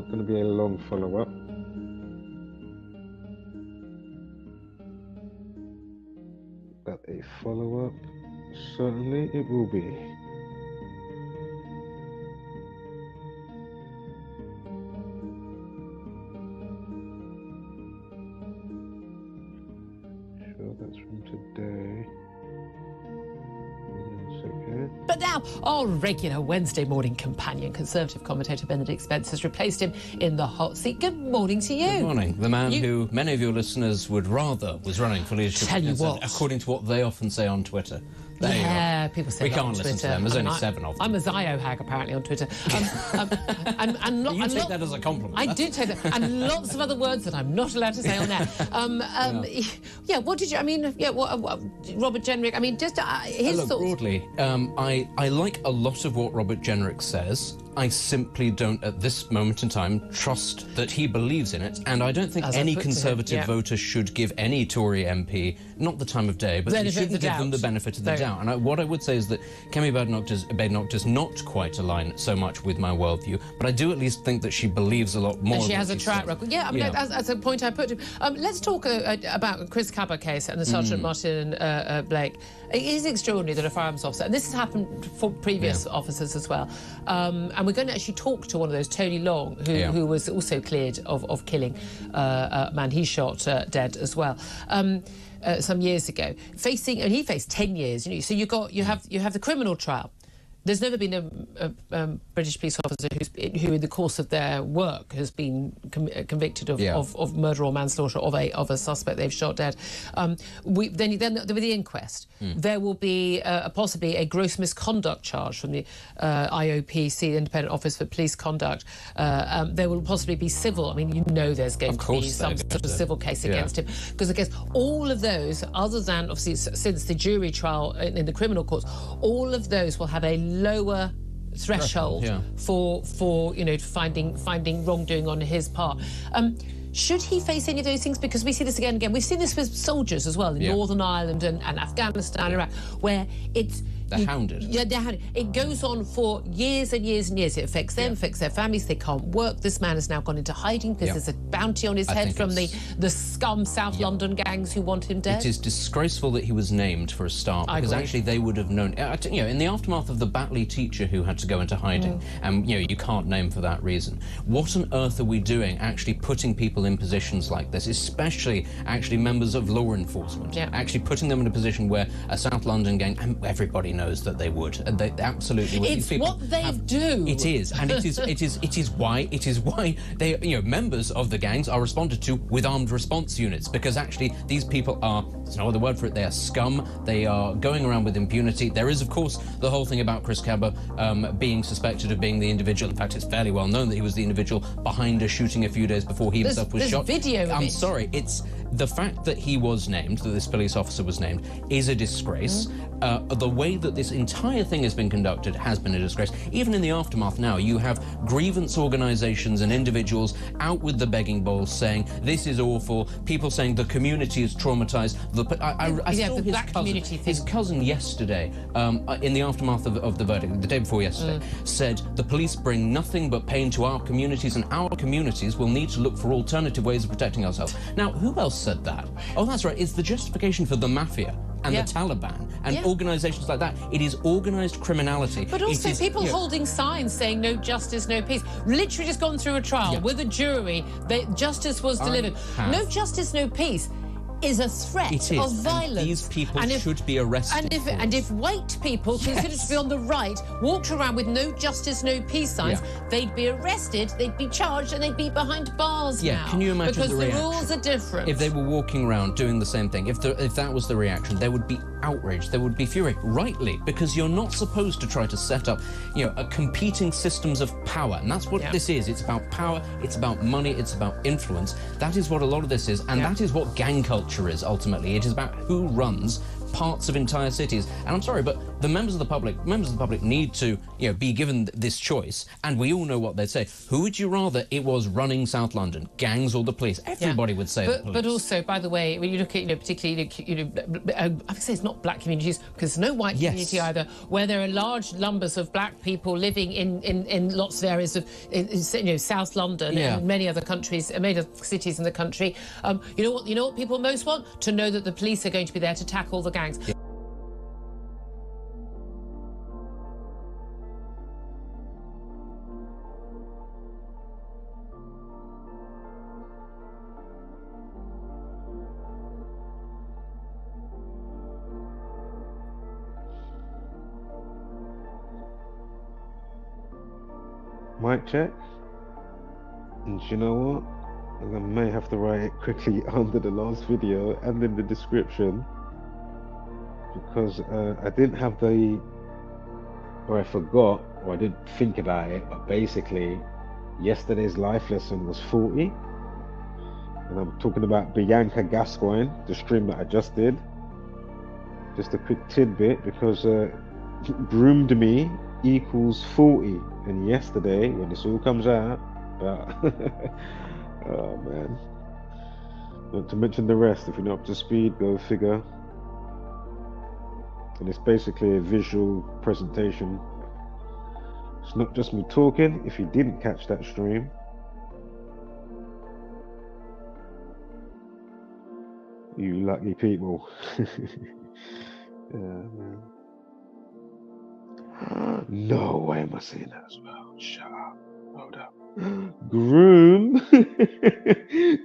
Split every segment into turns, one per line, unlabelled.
not going to be a long follow-up. But a follow-up, certainly it will be. Sure, that's from today.
But now, our regular Wednesday morning companion, Conservative commentator Benedict Spence, has replaced him in the hot seat. Good morning to you.
Good morning. The man who many of your listeners would rather was running for leadership.
Tell you what.
According to what they often say on Twitter. There
Yeah, people say
we
that
can't
on
listen
Twitter.
to them. There's only 7 of them.
I'm a Zio-hag, apparently, on Twitter.
You take that as a compliment.
I do take that. And lots of other words that I'm not allowed to say on there. Yeah, what did you... I mean, yeah, Robert Jenrick, I mean, just his
Look,
thoughts...
broadly, I like a lot of what Robert Jenrick says. I simply don't, at this moment in time, trust that he believes in it, and I don't think any Conservative voter should give any Tory MP, not the time of day, but he shouldn't give them the benefit of the doubt. And what I would say is that Kemi Badenoch does not quite align so much with my worldview, but I do at least think that she believes a lot more.
And she has a track record. Yeah, I mean, that's a point I put to him. Let's talk about Chris Kaba case and the Sergeant Martin Blake. It is extraordinary that a firearms officer, and this has happened for previous officers as well, and we're going to actually talk to one of those, Tony Long, who was also cleared of killing a man he shot dead as well. Some years ago, and he faced 10 years. So you have the criminal trial. There's never been a British police officer who, in the course of their work, has been convicted of murder or manslaughter of a suspect they've shot dead. Then with the inquest, there will be possibly a gross misconduct charge from the IOPC, the Independent Office for Police Conduct. There will possibly be civil. I mean, there's going to be some sort of civil case against him, because I guess all of those, other than obviously since the jury trial in the criminal courts, all of those will have a lower threshold for finding wrongdoing on his part. Should he face any of those things? Because we see this again and again. We've seen this with soldiers as well in Northern Ireland and Afghanistan, Iraq, where it's...
They're hounded.
Yeah, they're hounded. It goes on for years and years and years. It affects them, affects their families. They can't work. This man has now gone into hiding because there's a bounty on his head from the scum South London gangs who want him dead.
It is disgraceful that he was named for a start, because actually they would have known. In the aftermath of the Batley teacher who had to go into hiding, and you can't name for that reason. What on earth are we doing actually putting people in positions like this, especially actually members of law enforcement, actually putting them in a position where a South London gang, and everybody knows that they would, and they absolutely would.
It's what they do.
It is, and it is why they, members of the gangs are responded to with armed response units, because actually these people are, there's no other word for it, they are scum. They are going around with impunity. There is, of course, the whole thing about Chris Kaba being suspected of being the individual. In fact, it's fairly well known that he was the individual behind a shooting a few days before he himself was shot. I'm sorry, it's the fact that he was named, that this police officer was named, is a disgrace. The way that this entire thing has been conducted has been a disgrace. Even in the aftermath now, you have grievance organisations and individuals out with the begging bowls saying, this is awful, people saying the community is traumatised. I saw his cousin yesterday, in the aftermath of the verdict, the day before yesterday, said the police bring nothing but pain to our communities, and our communities will need to look for alternative ways of protecting ourselves. Now, who else said that? Oh, that's right, it's the justification for the mafia and the Taliban and organisations like that. It is organised criminality.
But also people holding signs saying no justice, no peace. Literally just gone through a trial with a jury. Justice was delivered. No justice, no peace is a threat of violence.
And these people should be arrested.
And if white people considered to be on the right walked around with no justice, no peace signs, they'd be arrested, they'd be charged, and they'd be behind bars now.
Can you imagine
because the rules are different.
If they were walking around doing the same thing, if that was the reaction, there would be outrage, there would be fury, rightly, because you're not supposed to try to set up, competing systems of power, and that's what this is. It's about power, it's about money, it's about influence. That is what a lot of this is, and that is what gang culture structure is, ultimately. It is about who runs parts of entire cities. And I'm sorry, but the members of the public need to, be given this choice. And we all know what they'd say. Who would you rather it was running South London, gangs or the police? Everybody would say the police.
But also, by the way, when you look at, particularly, I would say it's not black communities, because there's no white community either, where there are large numbers of black people living in lots of areas of, South London and many other countries, many other cities in the country. You know what people most want? To know that the police are going to be there to tackle the gangs. Yeah.
Mic check. And you know what? I may have to write it quickly under the last video and in the description, because I didn't have or I forgot, or I didn't think about it, but basically yesterday's life lesson was 40, and I'm talking about Bianca Gascoigne, the stream that I just did. Just a quick tidbit, because groomed me equals 40, and yesterday, when this all comes out, oh man, not to mention the rest. If you're not up to speed, go figure. And it's basically a visual presentation. It's not just me talking. If you didn't catch that stream, you lucky people. Yeah, man. No way am I saying that as well. Shut up. Hold up. Groom.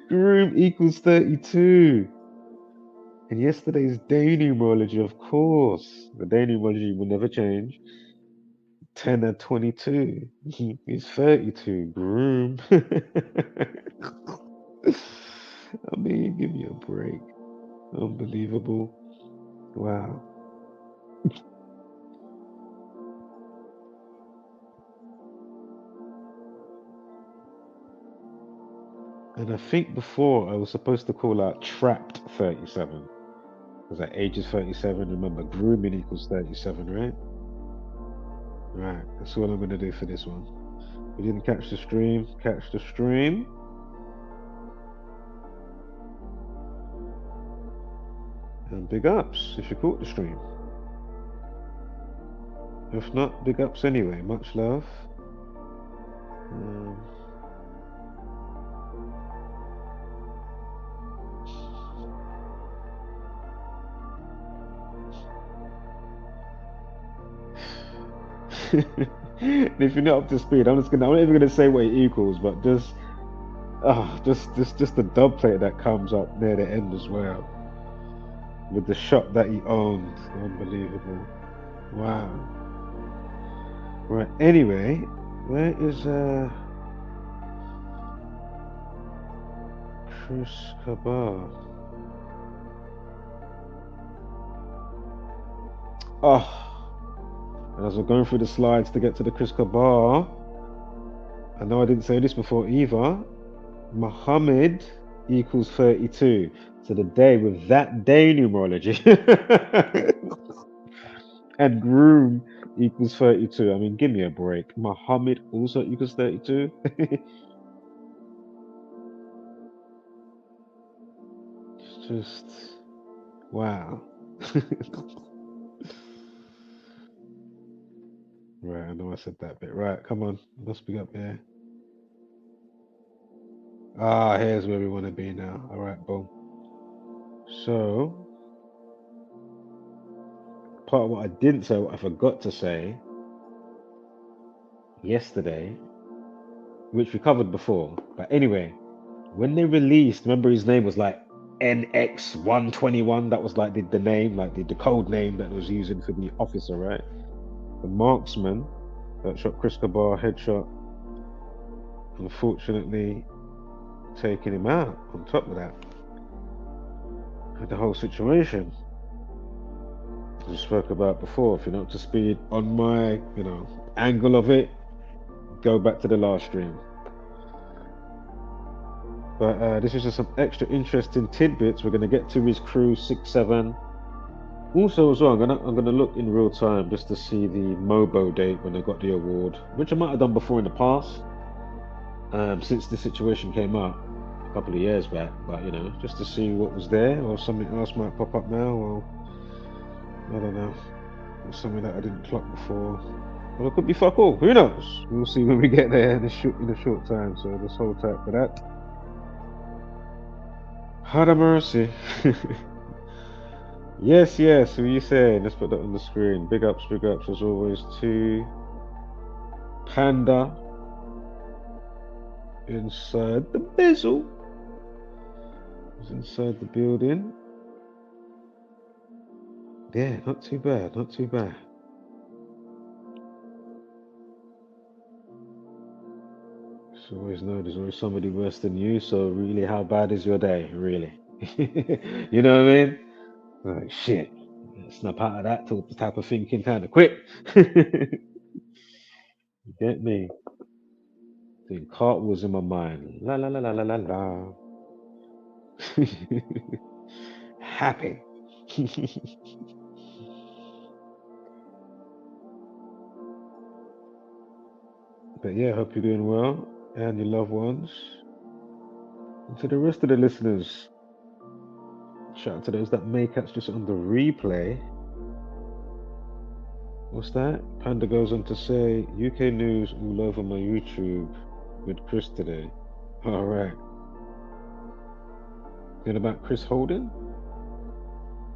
Groom equals 32. And yesterday's day numerology, of course, the day numerology will never change. 10 and 22 is 32. Groom. I mean, give me a break. Unbelievable. Wow. And I think before I was supposed to call out trapped 37. Because that age is 37. Remember, grooming equals 37, right? Right, that's what I'm going to do for this one. If you didn't catch the stream, catch the stream. And big ups if you caught the stream. If not, big ups anyway. Much love. If you're not up to speed, I'm not even gonna say what it equals, but just the dub plate that comes up near the end as well, with the shot that he owned. Unbelievable. Wow. Right, anyway, where is Chris Kaba? As we're going through the slides to get to the Chris Kaba, I know I didn't say this before either, Muhammad equals 32. So the day with that day numerology and groom equals 32. I mean, give me a break. Muhammad also equals 32. It's just, wow. Right, I know I said that bit. Right, come on, let's be up here. Here's where we want to be now. All right, boom. So, part of what I didn't say, what I forgot to say yesterday, which we covered before, but anyway, when they released, remember his name was like NX121, that was like the name, like the code name that was using for the officer, right? The marksman that shot Chris Kaba headshot, unfortunately taking him out on top of that. The whole situation we spoke about before. If you're not up to speed on my, angle of it, go back to the last stream. But this is just some extra interesting tidbits. We're gonna get to his crew 6-7. Also, as well, I'm gonna look in real time just to see the Mobo date when they got the award, which I might have done before in the past, since the situation came up a couple of years back. But you know, just to see what was there, or something else might pop up now, or I don't know, or something that I didn't clock before. Well, it could be fuck all. Who knows? We'll see when we get there in a short time. So just hold tight for that. Had a mercy. Yes, yes. What are you saying? Let's put that on the screen. Big ups as always to Panda inside the bezel. He's inside the building. Yeah, not too bad, not too bad. It's always know there's always somebody worse than you, so really, how bad is your day, really? You know what I mean? Like, shit, snap out of that type of thinking kind of quick. You get me? Doing cartwheels in my mind. La la la la la la la. Happy. But yeah, hope you're doing well and your loved ones. And to the rest of the listeners, shout out to those that may catch this on the replay. What's that? Panda goes on to say, UK news all over my YouTube with Chris today. Alright. Then about Chris Holden?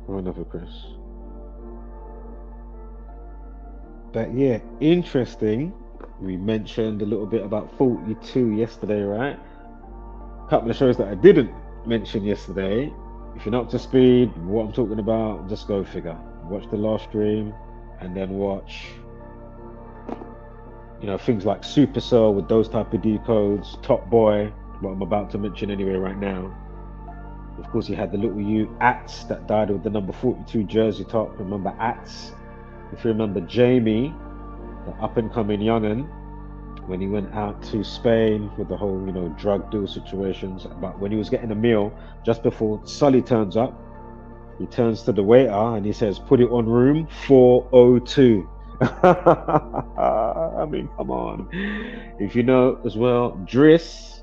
Or another Chris? But yeah, interesting. We mentioned a little bit about 42 yesterday, right? A couple of shows that I didn't mention yesterday. If you're not up to speed, what I'm talking about, just go figure. Watch the last stream and then watch, you know, things like Supercell with those type of decodes, Top Boy, what I'm about to mention anyway right now. Of course, you had the little you Ats that died with the number 42 jersey top. Remember Ats? If you remember Jamie, the up and coming young'un, when he went out to Spain with the whole, you know, drug deal situations, but when he was getting a meal, just before Sully turns up, he turns to the waiter and he says, "Put it on room 402. I mean, come on. If you know as well, Driss,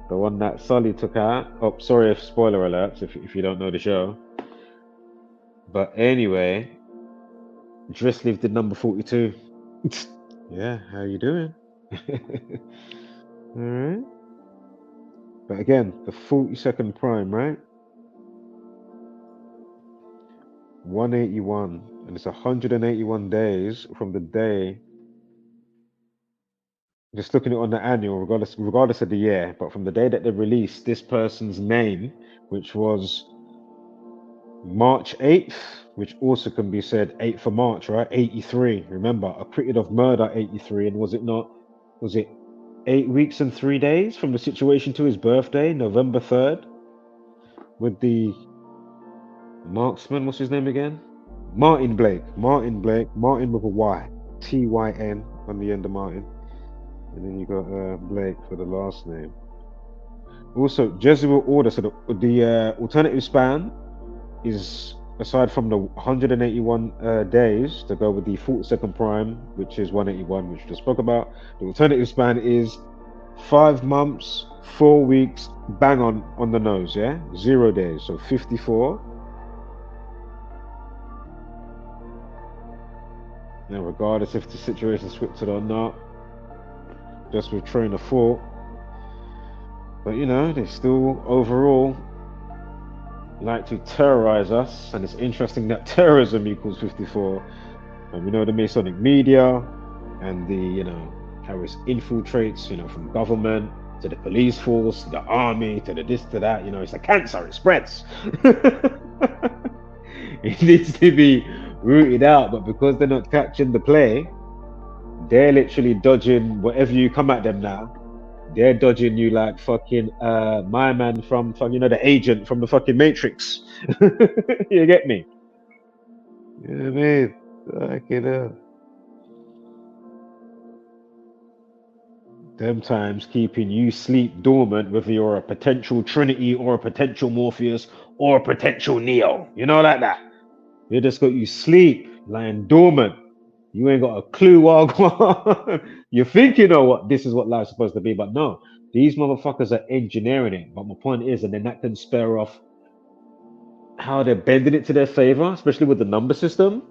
the one that Sully took out. Oh, sorry if spoiler alerts if you don't know the show. But anyway, Driss lived at number 42. Yeah, how you doing? All right. But again, the 42nd prime, right? 181, and it's 181 days from the day. Just looking at it on the annual, regardless of the year, but from the day that they released this person's name, which was March 8th, which also can be said 8th of March, right? 83. Remember, acquitted of murder 83, and was it 8 weeks and 3 days from the situation to his birthday, November 3rd, with the marksman, what's his name again? Martin Blake, Martin with a Y, Tyn on the end of Martin, and then you got Blake for the last name. Also, Jesuit order, so the alternative span is, aside from the 181 days to go with the 42nd prime, which is 181, which we just spoke about, the alternative span is 5 months, 4 weeks, bang on the nose, yeah? 0 days, so 54. Now, regardless if the situation is scripted or not, just with train of thought. But you know, they still overall like to terrorize us, and it's interesting that terrorism equals 54. And we know the Masonic media and the, you know, how it infiltrates, you know, from government to the police force, to the army, to the this, to that, you know, it's a cancer, it spreads. It needs to be rooted out, but because they're not catching the play, they're literally dodging whatever you come at them now. They're dodging you like fucking my man from you know, the agent from the fucking Matrix. You get me? You know what I mean? Fucking hell. Them times keeping you sleep dormant, whether you're a potential Trinity or a potential Morpheus or a potential Neo. You know, like that. They just got you sleep, lying dormant. You ain't got a clue what you think you know what this is what life's supposed to be, but no. These motherfuckers are engineering it. But my point is, and then that can spare off how they're bending it to their favor, especially with the number system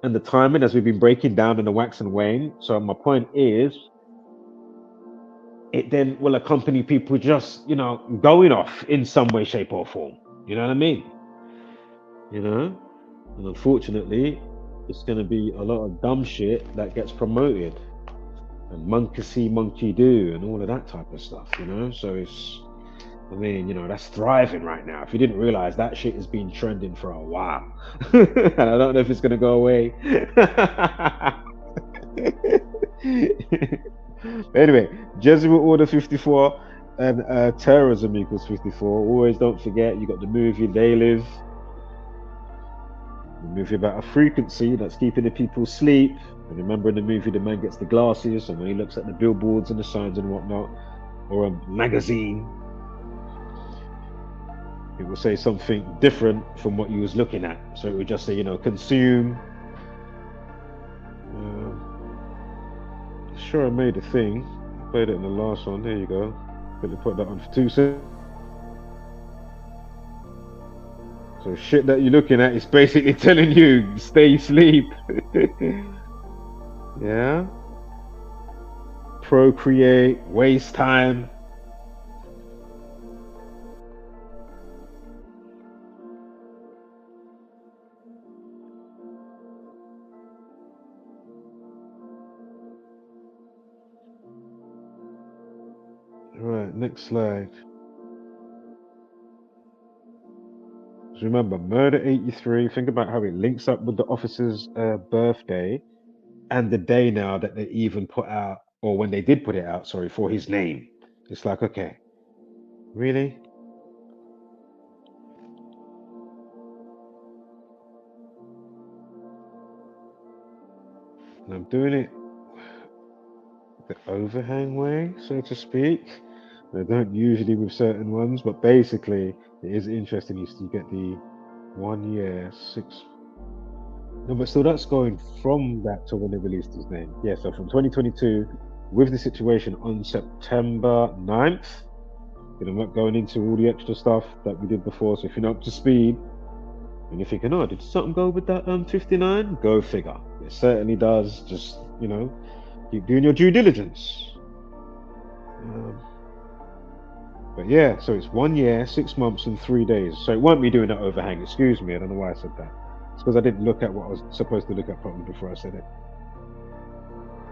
and the timing as we've been breaking down in the Wax and Wane. So my point is, it then will accompany people just, going off in some way, shape, or form. You know what I mean? And unfortunately, it's going to be a lot of dumb shit that gets promoted, and monkey see, monkey do, and all of that type of stuff. So it's, that's thriving right now. If you didn't realize, that shit has been trending for a while, and I don't know if it's going to go away. Anyway, Jesuit Order 54 and terrorism equals 54. Always don't forget, you got the movie They Live. The movie about a frequency that's keeping the people asleep. And remember, in the movie, the man gets the glasses, and when he looks at the billboards and the signs and whatnot, or a magazine, it will say something different from what you was looking at. So it would just say, consume. Sure, I made a thing. I played it in the last one. There you go. Quickly put that on for 2 seconds. So shit that you're looking at is basically telling you stay asleep. Yeah. Procreate, waste time. Right, next slide. So remember, Murder 83, think about how it links up with the officer's birthday and the day now that they even put out, or when they did put it out, sorry, for his name. It's like, okay, really? And I'm doing it the overhang way, so to speak. I don't usually with certain ones, but basically it is interesting. You get the 1 year, 6. No, but still, that's going from that to when they released his name. Yeah, so from 2022, with the situation on September 9th, I'm not going into all the extra stuff that we did before. So if you're not up to speed and you're thinking, oh, did something go with that 59? Go figure. It certainly does. Just, keep doing your due diligence. But yeah, so it's 1 year, 6 months, and 3 days. So it won't be doing that overhang. Excuse me, I don't know why I said that. It's because I didn't look at what I was supposed to look at properly before I said it.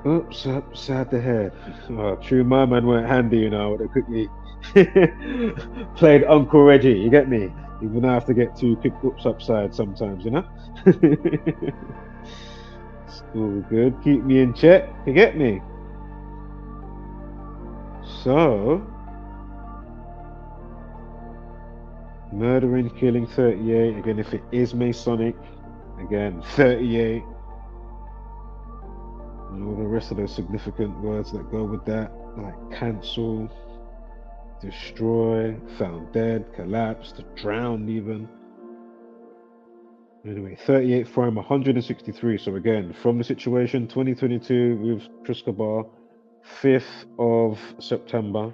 Oops, upside the head. Oh, true, my man weren't handy, I would have quickly played Uncle Reggie, you get me? Even though I have to get 2 quick oops upside sometimes, It's all good, keep me in check, you get me? So, murdering, killing 38, again, if it is Masonic, again, 38. And all the rest of those significant words that go with that, like cancel, destroy, found dead, collapsed, drowned even. Anyway, 38 from 163. So again, from the situation 2022 with Chris Kaba, 5th of September,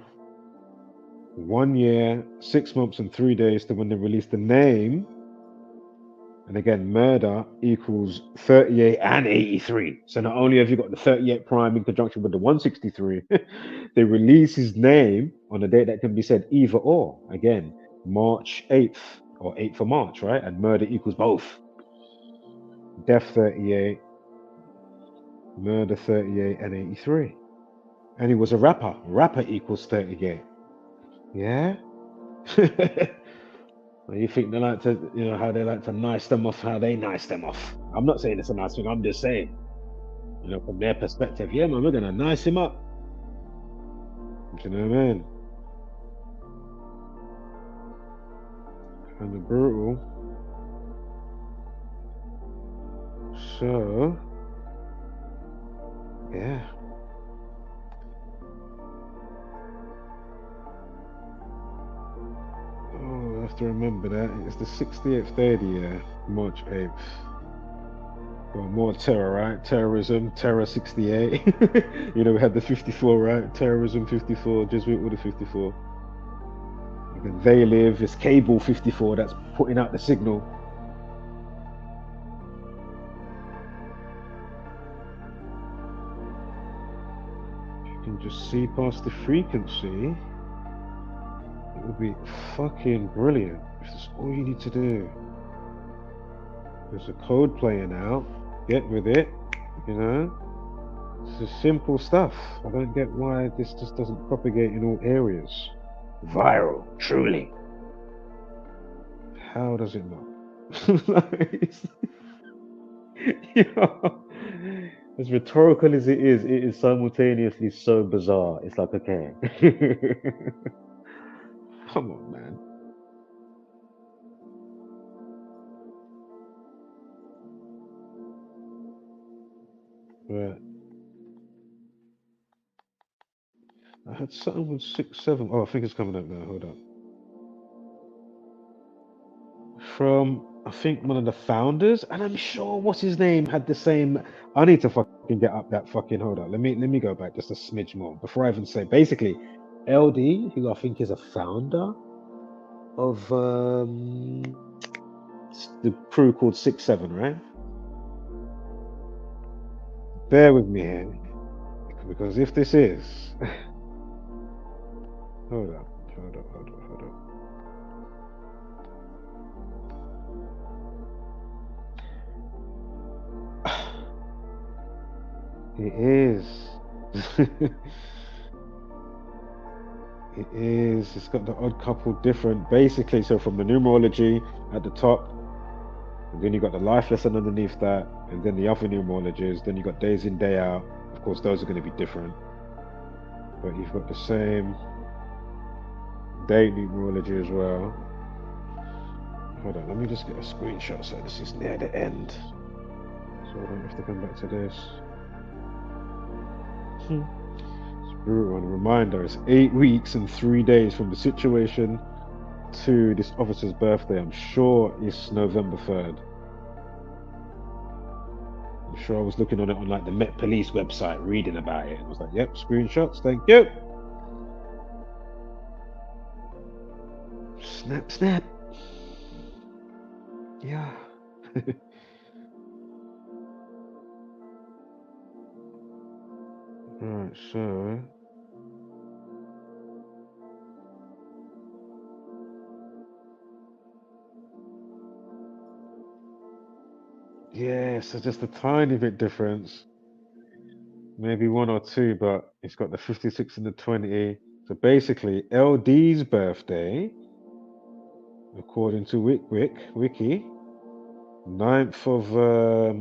1 year, 6 months, and 3 days to when they released the name. And again, murder equals 38 and 83. So not only have you got the 38 prime in conjunction with the 163, they release his name on a date that can be said either or. Again, March 8th or 8th of March, right? And murder equals both. Death 38, murder 38 and 83. And he was a rapper. Rapper equals 38. Yeah? You think they like to, how they like to nice them off, how they nice them off. I'm not saying it's a nice thing, I'm just saying, from their perspective, yeah, man, we're going to nice him up. Do you know what I mean? Kind of brutal. So, yeah. to remember that. It's the 68th day of the year, March 8th. Well, more terror, right? Terrorism, Terror 68. You know, we had the 54, right? Terrorism 54, Jesuit Order 54. And then They Live, it's Cable 54 that's putting out the signal. You can just see past the frequency. It would be fucking brilliant if that's all you need to do. There's a code playing out. Get with it, you know. This is simple stuff. I don't get why this just doesn't propagate in all areas. Viral, truly. How does it not? You know, as rhetorical as it is simultaneously so bizarre. It's like, okay. Come on, man. Right. I had something with 6-7. Oh, I think it's coming up now. Hold up. From, I think, one of the founders, and I'm sure what's his name had the same. I need to fucking get up that fucking. Hold up. Let me go back just a smidge more before I even say. Basically, LD, who I think is a founder of the crew called 6-7, right? Bear with me here, because if this is, hold up. It is. It is. It's got the odd couple different, basically. So from the numerology at the top, and then you got the life lesson underneath that, and then the other numerologies. Then you got days in, day out. Of course, those are going to be different, but you've got the same day numerology as well. Hold on, let me just get a screenshot so this is near the end, so I don't have to come back to this. It's brutal. And a reminder, it's 8 weeks and 3 days from the situation to this officer's birthday. I'm sure it's November 3rd. I'm sure I was looking on it on like the Met Police website, reading about it. I was like, yep, screenshots, thank you. Snap, snap. Yeah. Alright, so yeah, so just a tiny bit difference. Maybe 1 or 2, but it's got the 56 and the 20. So basically, LD's birthday, according to Wiki, 9th of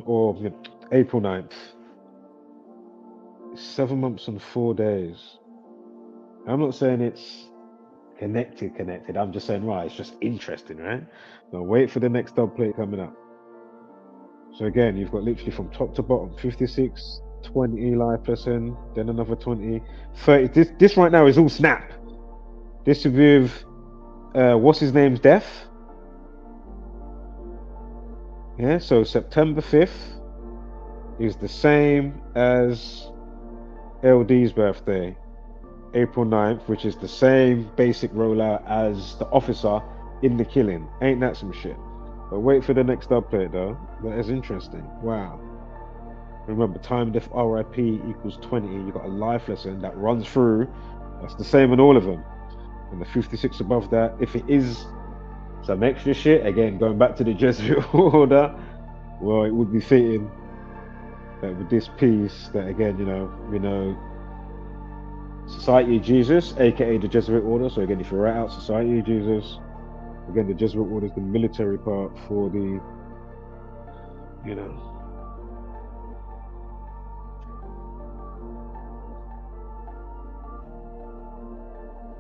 or April 9th. 7 months and 4 days. I'm not saying it's connected. I'm just saying, right, it's just interesting, right? Now wait for the next dub plate coming up. So again, you've got literally from top to bottom, 56, 20 life lesson, then another 20, 30. This right now is all snap. This is with what's his name's death. Yeah, so September 5th is the same as LD's birthday, April 9th, which is the same basic rollout as the officer in the killing. Ain't that some shit? But wait for the next update though. That is interesting. Wow. Remember, time def RIP equals 20. You got a life lesson that runs through. That's the same in all of them. And the 56 above that, if it is some extra shit, again, going back to the Jesuit order, well, it would be fitting that with this piece, that again, you know, we know Society of Jesus, aka the Jesuit order. So again, if you write out Society of Jesus, again, the Jesuit order is the military part for the, you know.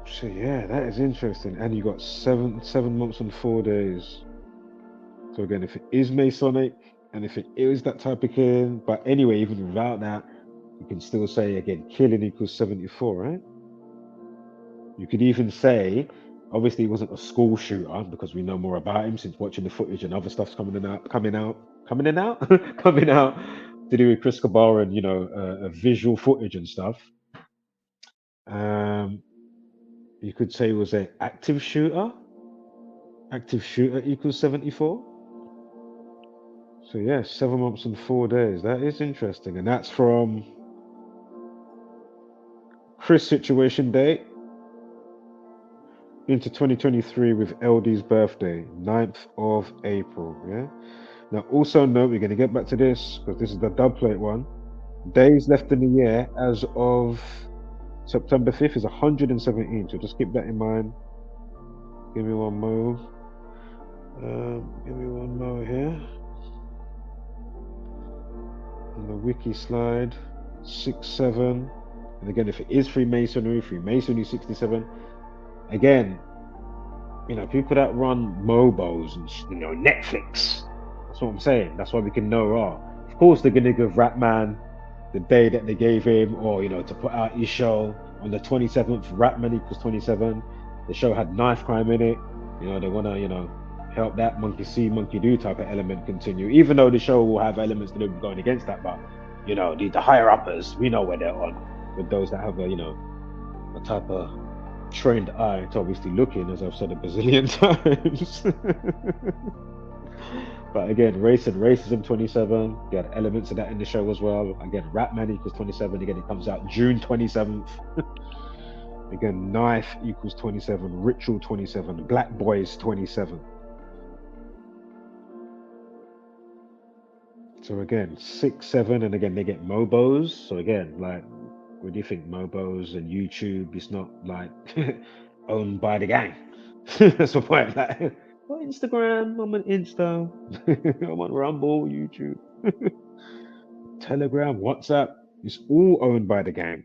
So yeah, that is interesting. And you got 7 months and 4 days. So again, if it is Masonic, and if it is that type of killing, but anyway, even without that, you can still say again, killing equals 74, right? You could even say Obviously, it wasn't a school shooter because we know more about him since watching the footage and other stuff's coming out, coming out to do with Chris Kaba and visual footage and stuff. You could say it was an active shooter. Active shooter equals 74. So yeah, 7 months and 4 days. That is interesting, and that's from Chris' situation date into 2023 with LD's birthday, 9th of April. Yeah. Now, also note, we're going to get back to this because this is the dub plate one. Days left in the year as of September 5th is 117. So just keep that in mind. Give me one more. Give me one more here. On the wiki slide, 6-7. And again, if it is Freemasonry 67. Again, people that run Mobos and Netflix. That's what I'm saying. That's why we can know. Of course, they're gonna give Ratman the day that they gave him, or to put out his show on the 27th. Ratman equals 27. The show had knife crime in it. They wanna help that monkey see, monkey do type of element continue. Even though the show will have elements that are going against that, but the higher uppers, we know where they're on. With those that have a type of trained eye to obviously looking, as I've said a bazillion times. But again, race and racism 27. You had elements of that in the show as well. Again, Ratman equals 27. Again, it comes out June 27th. Again, knife equals 27. Ritual 27. Black boys 27. So again, 6-7, and again they get Mobos. So again, like, what do you think? Mobos and YouTube, it's not like owned by the gang. That's the point. Like, on Instagram, I'm on Insta, I'm on Rumble, YouTube, Telegram, WhatsApp. It's all owned by the gang.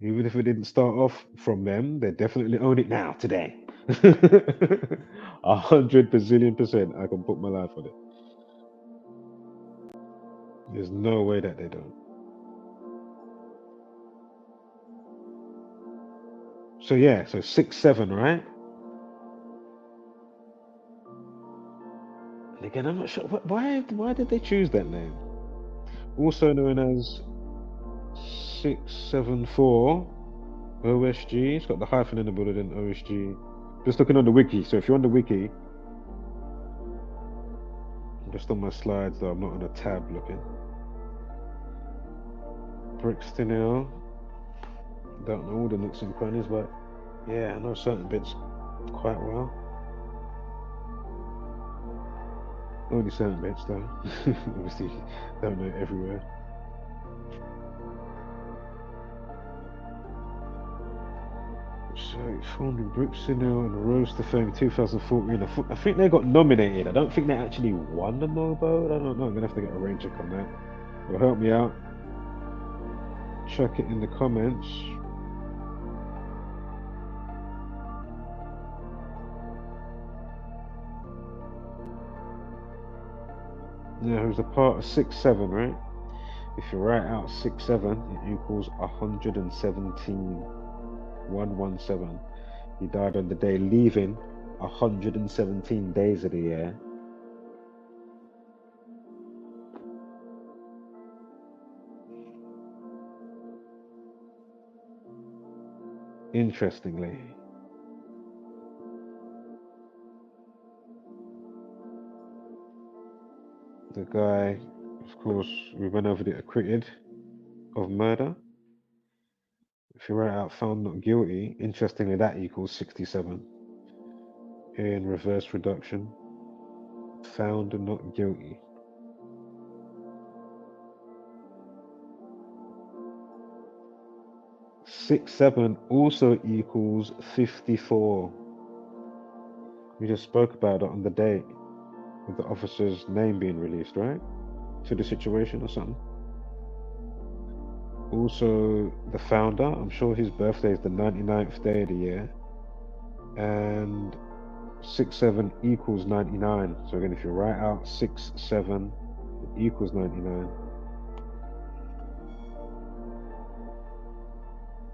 Even if it didn't start off from them, they definitely own it now, today. 100 bazillion%. I can put my life on it. There's no way that they don't. So yeah, so 6-7, right? And again, I'm not sure why did they choose that name? Also known as 674 OSG. It's got the hyphen in the middle than OSG. Just looking on the wiki. So if you're on the wiki, I'm just on my slides though, I'm not on a tab looking. Brixton Hill. Don't know all the nooks and crannies, but yeah, I know certain bits quite well. Only certain bits though. Obviously, don't know it everywhere. So it formed in Brixton Hill and rose to fame in 2014. I think they got nominated. I don't think they actually won the Mobo. I don't know. I'm gonna have to get a rain check on that. It'll help me out. Check it in the comments. Now, who's a part of 6-7, right? If you write out 6-7, it equals 117. 117. He died on the day leaving 117 days of the year. Interestingly, the guy, of course, we went over the acquitted of murder. If you write out found not guilty, interestingly, that equals 67. In reverse reduction, found not guilty. Six, 7 also equals 54. We just spoke about it on the date with the officer's name being released, right? To the situation or something. Also, the founder, I'm sure his birthday is the 99th day of the year. And 6-7 equals 99. So again, if you write out 6-7, it equals 99.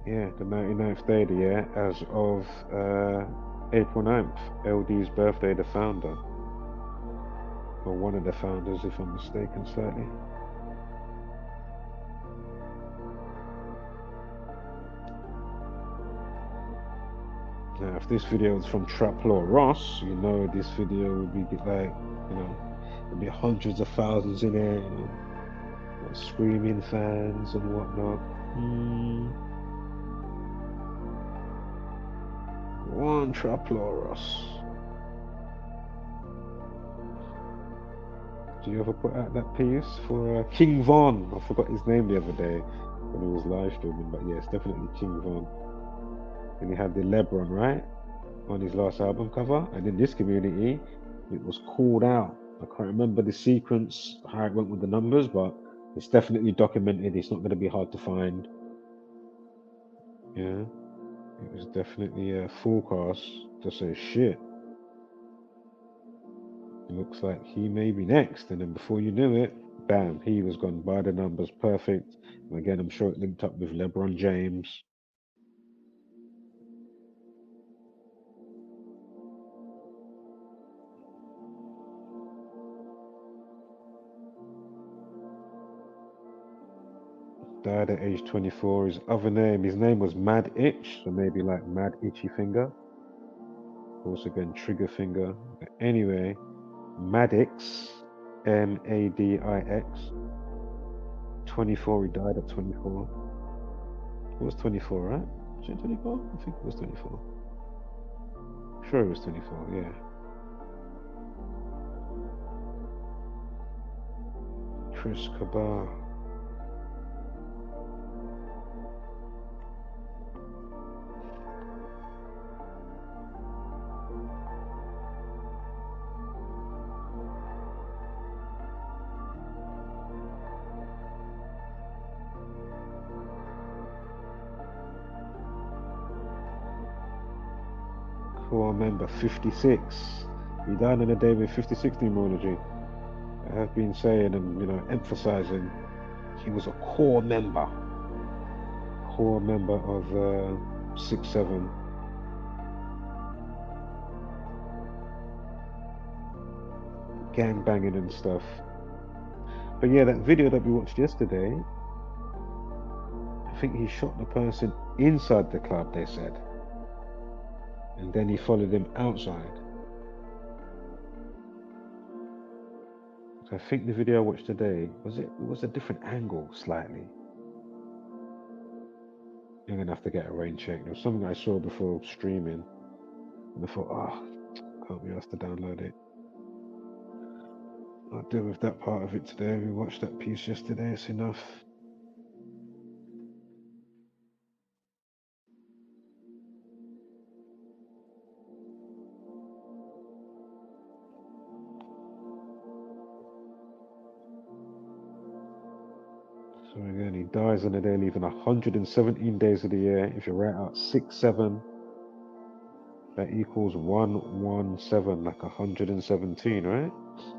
Yeah, the 99th day of the year, as of April 9th, LD's birthday, the founder. Or one of the founders, if I'm mistaken slightly. Now, if this video is from Traplaw Ross, you know this video would be like, you know, there'd be hundreds of thousands in there, you know, screaming fans and whatnot. One Traplaw Ross. Do you ever put out that piece for King Von? I forgot his name the other day when he was live streaming, but yeah, it's definitely King Von. And he had the Lebron, right, on his last album cover. And in this community, it was called out. I can't remember the sequence, how it went with the numbers, but it's definitely documented. It's not going to be hard to find. Yeah, it was definitely a forecast to say, shit, looks like he may be next. And then before you knew it, bam, he was gone by the numbers, perfect. And again, I'm sure it linked up with LeBron James. Died at age 24. His other name, his name was Mad Itch, so maybe like Mad Itchy Finger. Also again, Trigger Finger. But anyway, Madix, Madix. 24, he died at 24. It was 24, right? Was it 24? I think it was 24. Sure, it was 24, yeah. Chris Kaba. Core member 56. He died on the day with 56 numerology. I have been saying and emphasizing he was a core member of 6-7. Gang banging and stuff. But yeah, that video that we watched yesterday, I think he shot the person inside the club, they said. And then he followed him outside. So I think the video I watched today, it was a different angle slightly. You're gonna have to get a rain check. There was something I saw before streaming, and I thought, can't be asked to download it. I'll deal with that part of it today. We watched that piece yesterday, it's enough. So again, he dies on the day leaving 117 days of the year. If you write out 6-7, that equals 117, like 117, right?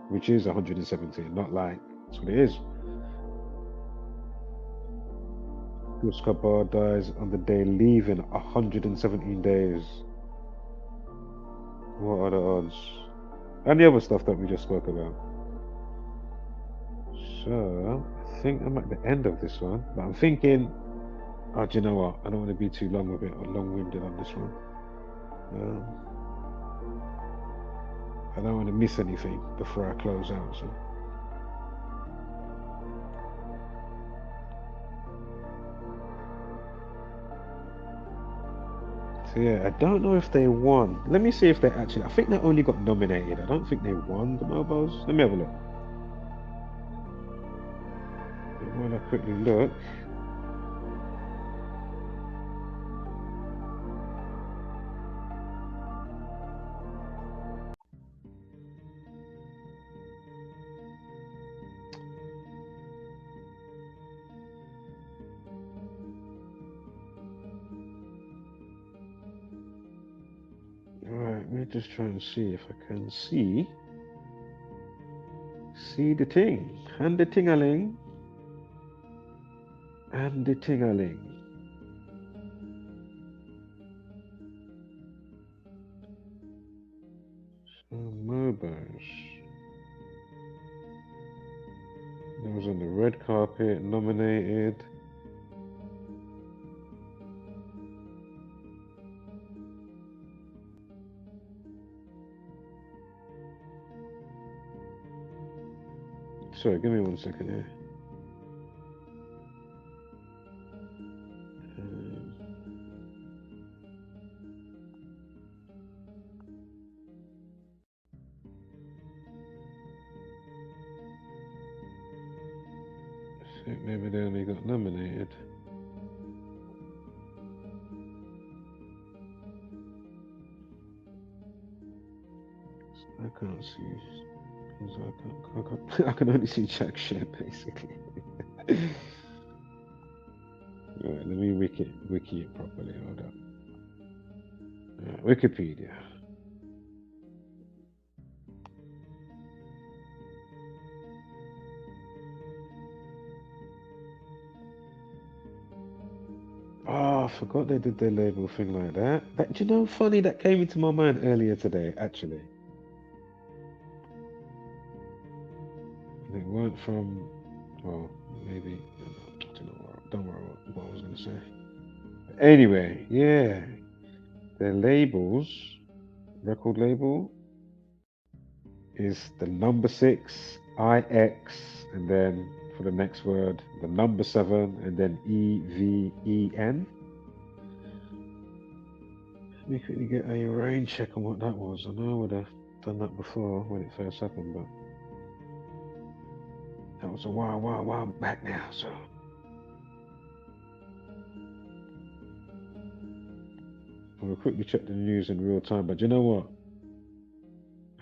Which is 117, not like, that's what it is. Chris Kaba dies on the day leaving 117 days. What are the odds? And the other stuff that we just spoke about. So, I think I'm at the end of this one, but I'm thinking, do you know what? I don't want to be too long with it or long-winded on this one. I don't want to miss anything before I close out. So yeah, I don't know if they won. Let me see if they actually. I think they only got nominated. I don't think they won the Mobos. Let me have a look. When I quickly look. Alright, let me just try and see if I can see the thing. And the ting-a-ling. And the ting-a-ling. It was on the red carpet, nominated. Sorry, give me 1 second here. I think maybe they only got nominated. I can't see. I can only see Jack Shep basically. Right, let me wiki it properly. Hold up. Wikipedia. Oh, I forgot they did their label thing like that. Do you know, funny, that came into my mind earlier today, actually. It weren't from, well, maybe, I don't know what I was going to say. Anyway, yeah, their labels, record label, is the number 6, IX, and then for the next word, the number 7, and then EVEN. Let me quickly get a rain check on what that was. I know I would have done that before when it first happened, but that was a while back now, so. We'll quickly check the news in real time, but you know what?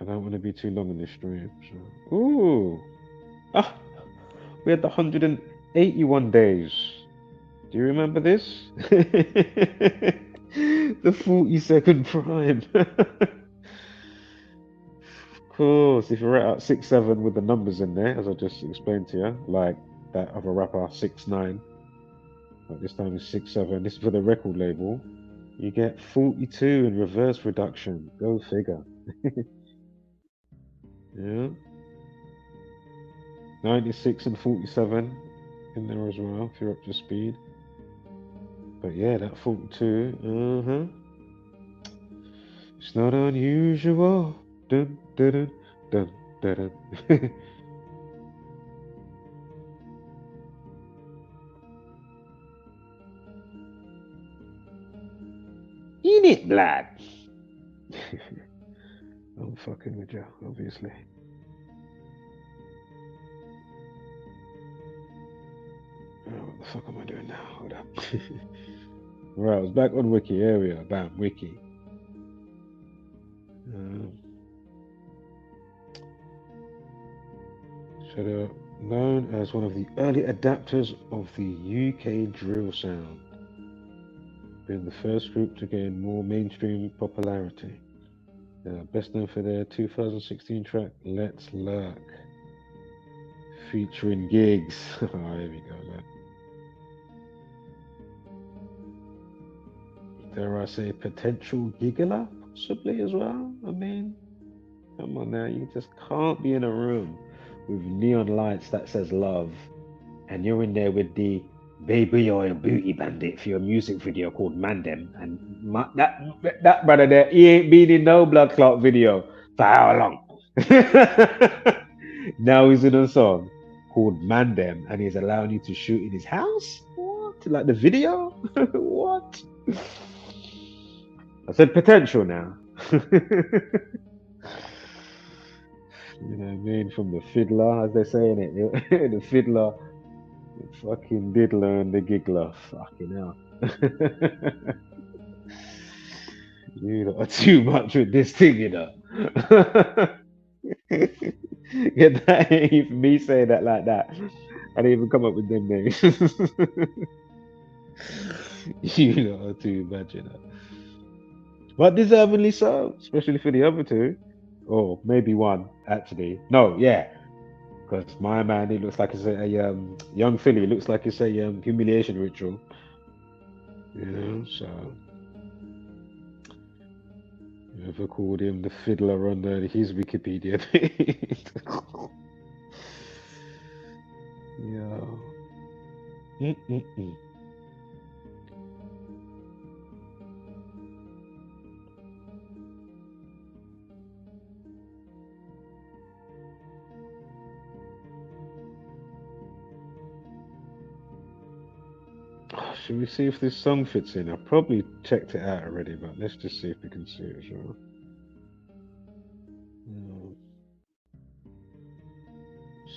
I don't want to be too long in this stream, so. Ooh! Ah! We had the 181 days. Do you remember this? The 40-second prime. Of course, if you're at 6-7 with the numbers in there, as I just explained to you, like that other rapper 6-9, like this time is 6-7. This is for the record label. You get 42 in reverse reduction. Go figure. Yeah. 96 and 47 in there as well, if you're up to speed. But yeah, that 42, it's not unusual. Dun, dun, dun, dun, dun, dun. In it, blood. I'm fucking with you, obviously. Oh, what the fuck am I doing now? Hold up. Right, I was back on Wiki. Here we are. Bam, Wiki. So they're known as one of the early adapters of the UK drill sound, being the first group to gain more mainstream popularity. They're best known for their 2016 track Let's Lurk, featuring gigs. Oh, here we go. Look. Dare I say potential giggler, possibly as well? I mean, come on now, you just can't be in a room with neon lights that says love, and you're in there with the Baby Oil Booty Bandit for your music video called Mandem, and that brother there, he ain't been in no blood clot video for how long? Now he's in a song called Mandem, and he's allowing you to shoot in his house? What? Like the video? What? I said potential now. You know what I mean? From the fiddler, as they say in it. The fiddler, the fucking diddler and the giggler. Fucking hell. You lot are too much with this thing, you know. Get that ain't even me saying that like that. I didn't even come up with them names. You lot are too much, you know. But deservedly so, especially for the other two. Or maybe one, actually. No, yeah. Because my man, it looks like it's a young filly. It looks like it's a humiliation ritual. You know, so whoever called him the fiddler on his Wikipedia page. Should we see if this song fits in? I probably checked it out already, but let's just see if we can see it as well.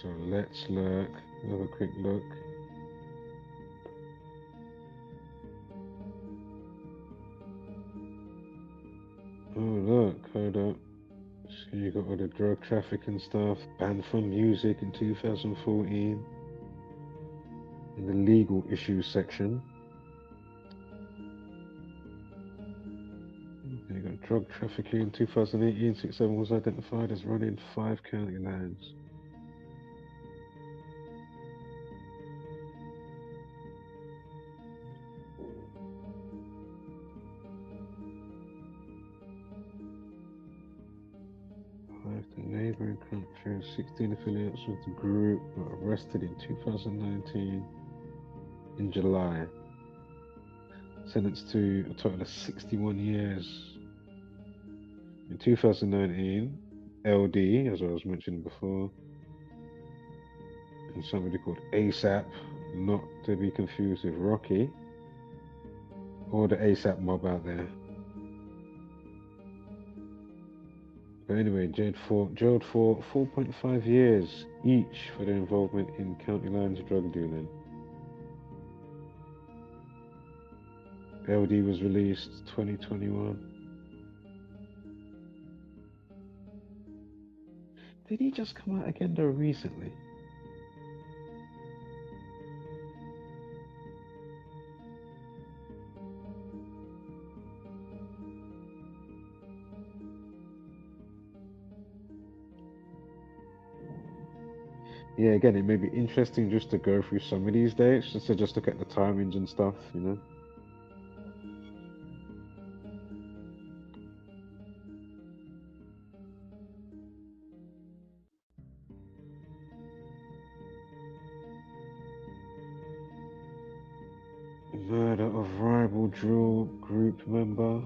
So let's look. Have a quick look. Oh look, hold up. So you got all the drug trafficking stuff, banned from music in 2014. In the legal issues section. You got drug trafficking in 2018, 67 was identified as running 5 county lines. The neighboring countries, 16 affiliates of the group were arrested in 2019 in July. Sentenced to a total of 61 years. In 2019, LD, as I was mentioning before, and somebody called ASAP, not to be confused with Rocky, or the ASAP mob out there. But anyway, jailed for 4.5 years each for their involvement in county lines drug dealing. LD was released 2021. Did he just come out again though recently? Yeah, again, it may be interesting just to go through some of these dates, just to look at the timings and stuff, you know. Murder of rival drill group member.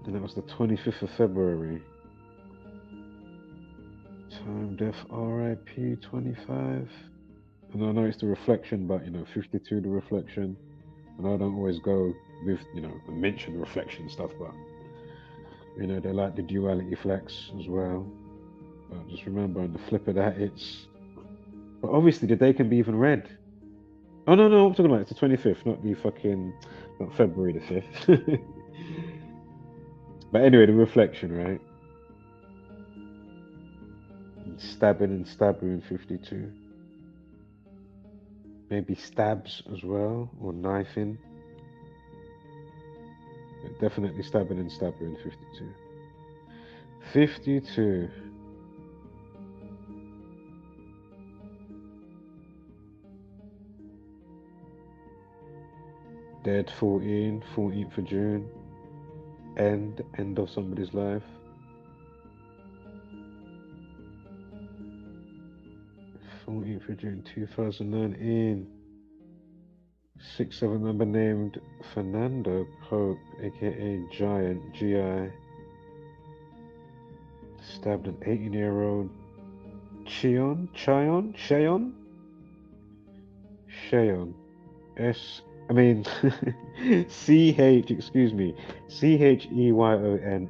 And that was the 25th of February. Time, death, RIP 25. And I know it's the reflection, but you know, 52 the reflection. And I don't always go with, you know, mention the reflection stuff, but you know, they like the duality flex as well. But just remember on the flip of that, it's. But obviously the day can be even read. Oh no, I'm talking about it's the 25th, not the fucking, not February the 5th. But anyway, the reflection, right? And stabbing and stabbing 52. Maybe stabs as well, or knifing. But definitely stabbing and stabbing 52. 52. Dead 14, 14th of June. End of somebody's life. 14th of June 2019. 6'7" member named Fernando Pope, aka Giant, GI, stabbed an 18-year-old Cheon, Cheyon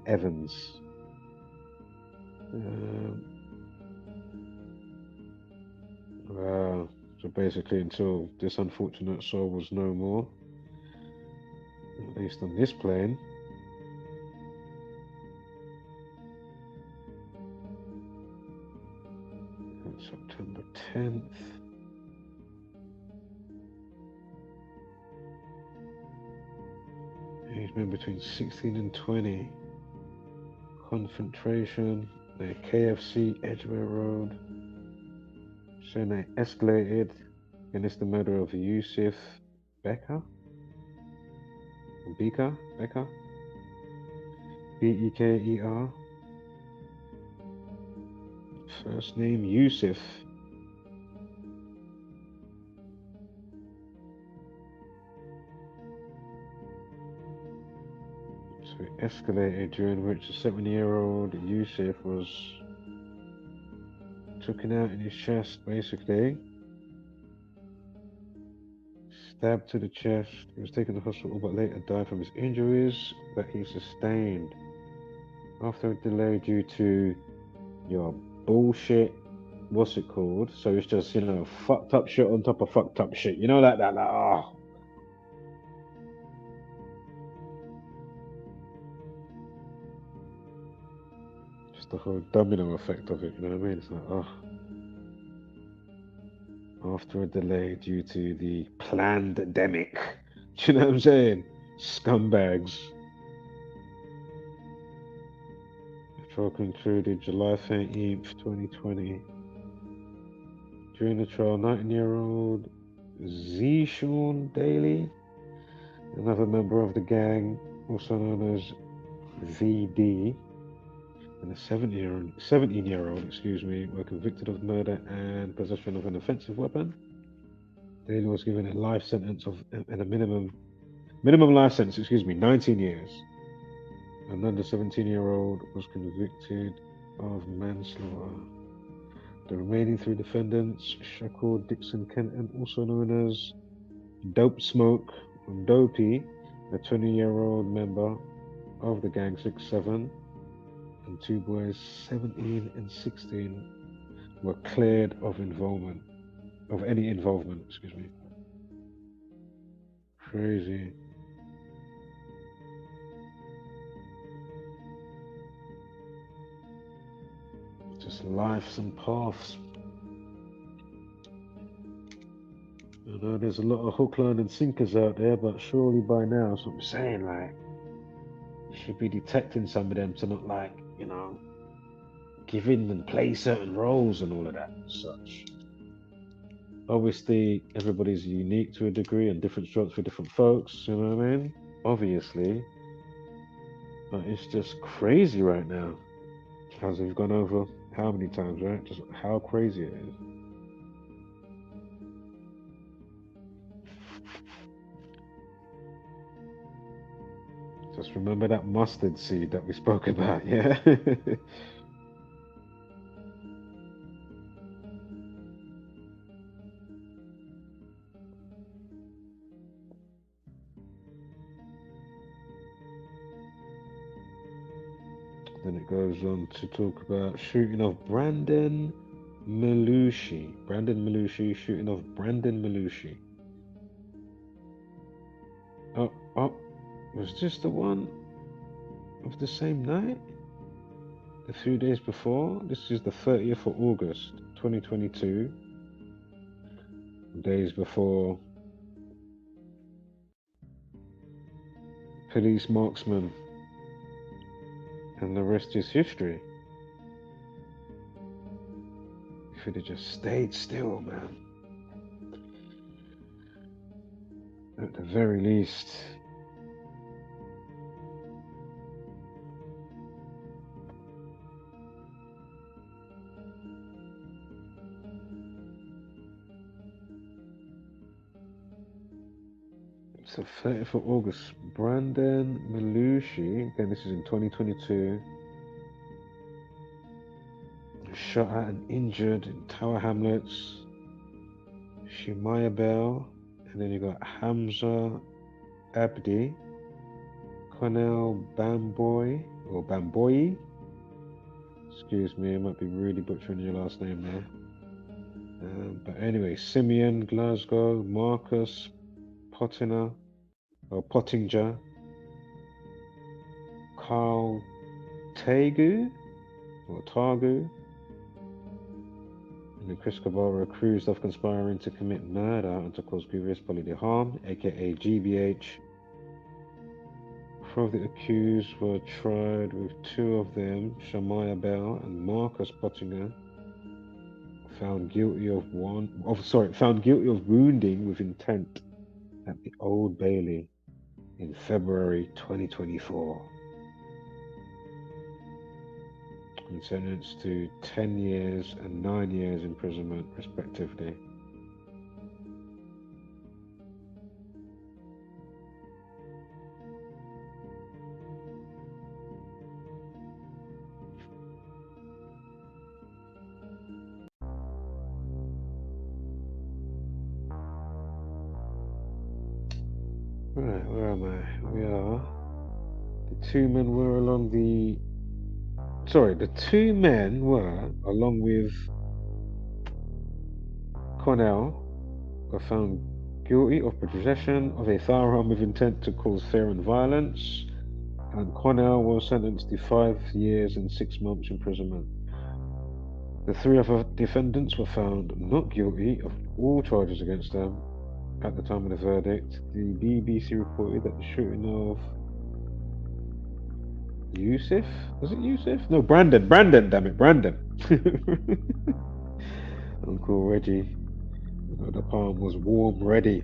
Evans. Wow. So basically, until this unfortunate soul was no more, at least on this plane. That's September 10th. He's been between 16 and 20. Confrontation, the KFC Edgware Road. So they escalated, and it's the murder of Yusuf Becca? Beker. First name Yusuf. So it escalated, during which a 70-year-old Yusuf was taken out in his chest, basically. Stabbed to the chest. He was taken to hospital but later died from his injuries that he sustained. After a delay due to your bullshit, what's it called? So it's just, you know, fucked up shit on top of fucked up shit. You know, like that, like, oh. Just the whole domino effect of it, you know what I mean? It's like, oh. After a delay due to the plandemic. Do you know what I'm saying? Scumbags. The trial concluded July 13th, 2020. During the trial, 19-year-old Zephaniah Daly, another member of the gang, also known as VD, and a 17-year-old, were convicted of murder and possession of an offensive weapon. Daly was given a life sentence and a minimum life sentence, 19 years. Another 17-year-old was convicted of manslaughter. The remaining three defendants, Shakur Dixon Kenton, also known as Dope Smoke and Dopey, a 20-year-old member of the gang 6-7, and two boys 17 and 16 were cleared of any involvement. Crazy. Just lives and paths. I know there's a lot of hook, line, and sinkers out there, but surely by now, that's what I'm saying, like, you should be detecting some of them to not, like, you know, give in and play certain roles and all of that and such. Obviously, everybody's unique to a degree and different strokes for different folks, you know what I mean? Obviously. But it's just crazy right now. As we've gone over how many times, right? Just how crazy it is. Just remember that mustard seed that we spoke about, yeah? Then it goes on to talk about shooting of Brandon Malushi. Shooting of Brandon Malushi. Oh, was this the one of the same night? A few days before? This is the 30th of August, 2022. Days before police marksman. And the rest is history. If it had just stayed still, man. At the very least. So 30th of August, Brandon Malushi, again this is in 2022, shot at and injured in Tower Hamlets, Shemaiah Bell, and then you got Hamza Abdi, Cornell Bamboy, excuse me, I might be really butchering your last name there. But anyway, Simeon Glasgow, Marcus Pottinger, Carl Tagu, and then Chris Kaba accused of conspiring to commit murder and to cause grievous bodily harm, aka GBH. 4 of the accused were tried, with 2 of them, Shemaiah Bell and Marcus Pottinger, found guilty of wounding with intent at the Old Bailey in February 2024. and sentenced to 10 years and 9 years imprisonment, respectively. Right, where am I? We are. The two men were along the. Sorry, the two men were, along with Cornell, were found guilty of possession of a firearm with intent to cause fear and violence, and Cornell was sentenced to 5 years and 6 months imprisonment. The three other defendants were found not guilty of all charges against them at the time of the verdict. The BBC reported that the shooting of Yusuf? Was it Yusuf? No, Brandon, damn it, Brandon. Uncle Reggie. The palm was warm, ready.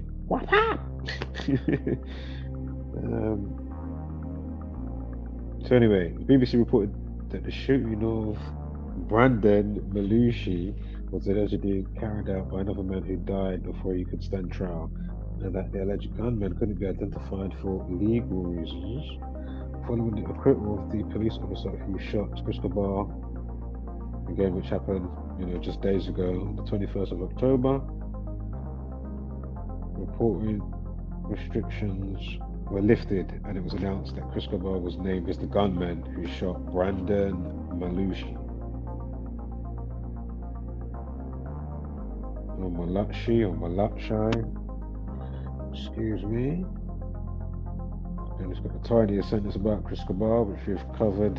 So anyway, the BBC reported that the shooting of Brandon Malushi was allegedly carried out by another man who died before he could stand trial, and that the alleged gunman couldn't be identified for legal reasons. Following the acquittal of the police officer who shot Kaba, again, which happened, just days ago, the 21st of October, reporting restrictions were lifted, and it was announced that Kaba was named as the gunman who shot Brandon Malushi. Or Malachi, excuse me. And it's got a tinier sentence about Kaba, which we've covered.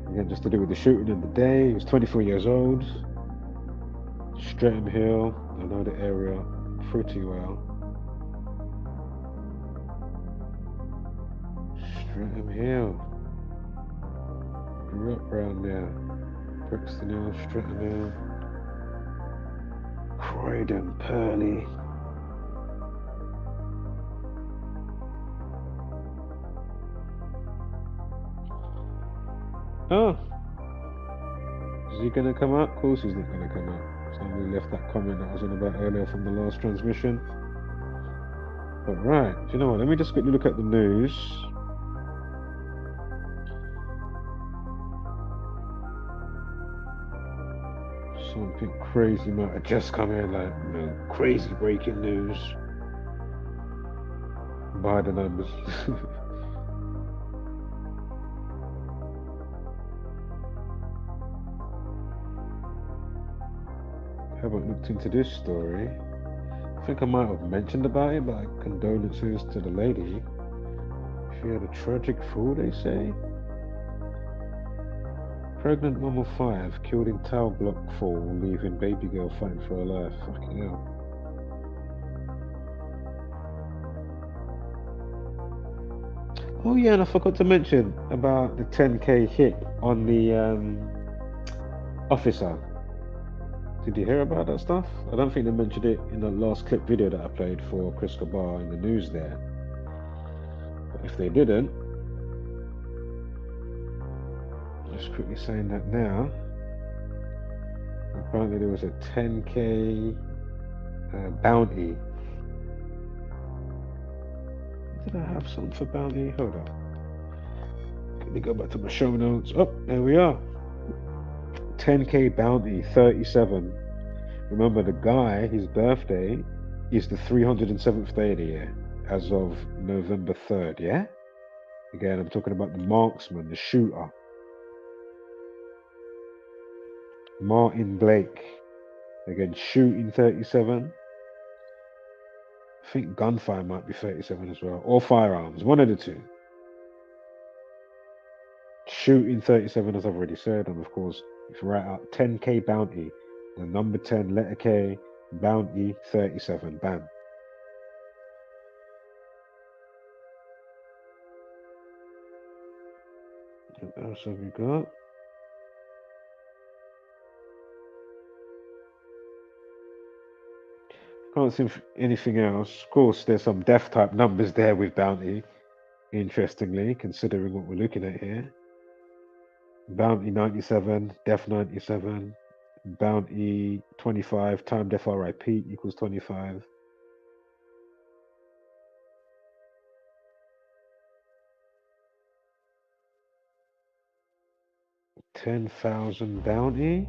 Again, just to do with the shooting of the day. He was 24 years old. Streatham Hill. I know the area pretty well. Streatham Hill. Grew up around there. Brixton Hill, Streatham Hill. Croydon, Purley. Oh, is he going to come up? Of course he's not going to come up. Somebody left that comment that I was on about earlier from the last transmission. But right, do you know what? Let me just quickly look at the news. Something crazy might have just come in, like, crazy breaking news. By the numbers. I haven't looked into this story. I think I might have mentioned about it, but condolences to the lady. She had a tragic fall, they say. Pregnant mum of 5 killed in tower block fall, leaving baby girl fighting for her life. Fucking hell. Oh yeah, and I forgot to mention about the 10k hit on the officer. Did you hear about that stuff? I don't think they mentioned it in the last clip video that I played for Chris Kaba in the news there. But if they didn't, I'm just quickly saying that now. Apparently there was a 10k bounty. Did I have something for bounty? Hold on. Let me go back to my show notes. Oh, there we are. 10k bounty, 37. Remember, the guy, his birthday is the 307th day of the year, as of November 3rd, yeah? Again, I'm talking about the marksman, the shooter. Martin Blake. Again, shooting 37. I think Gunfire might be 37 as well, or Firearms, one of the two. Shooting 37, as I've already said, and of course, if you write out 10k bounty, the number 10, letter K, bounty 37, bam. What else have we got? Can't see anything else. Of course, there's some death type numbers there with bounty, interestingly, considering what we're looking at here. Bounty 97, Death 97, Bounty 25, Time Death RIP equals 25. $10,000 bounty.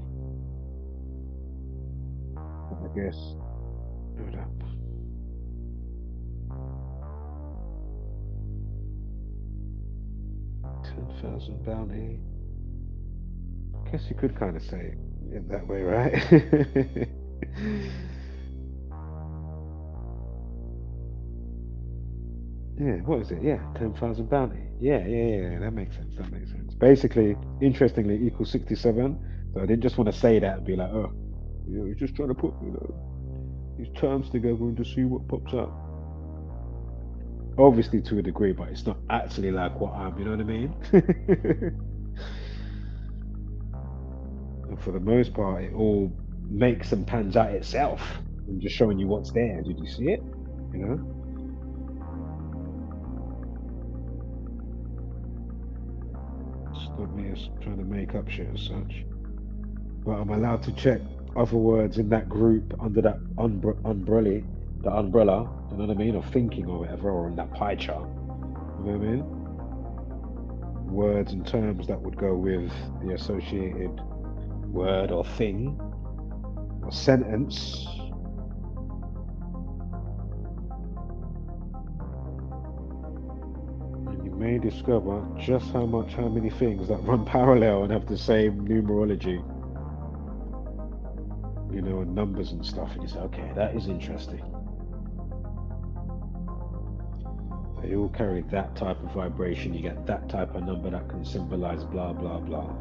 I guess. Hold up. $10,000 bounty. I guess you could kind of say it that way, right? Yeah, what is it? Yeah, 10,000 bounty. Yeah, that makes sense. That makes sense. Basically, interestingly, equals 67. So I didn't just want to say that and be like, oh, you know, you're just trying to put, you know, these terms together and to see what pops up. Obviously, to a degree, but it's not actually like what I'm, you know what I mean? And for the most part, it all makes and pans out itself. I'm just showing you what's there. Did you see it? You know? Stop me as trying to make up shit as such. But I'm allowed to check other words in that group under that umbrella, the umbrella, you know what I mean? Or thinking or whatever, or on that pie chart. You know what I mean? Words and terms that would go with the associated word or thing or sentence. And you may discover just how many things that run parallel and have the same numerology. You know, and numbers and stuff. And you say, okay, that is interesting. They all carry that type of vibration. You get that type of number that can symbolize blah, blah, blah.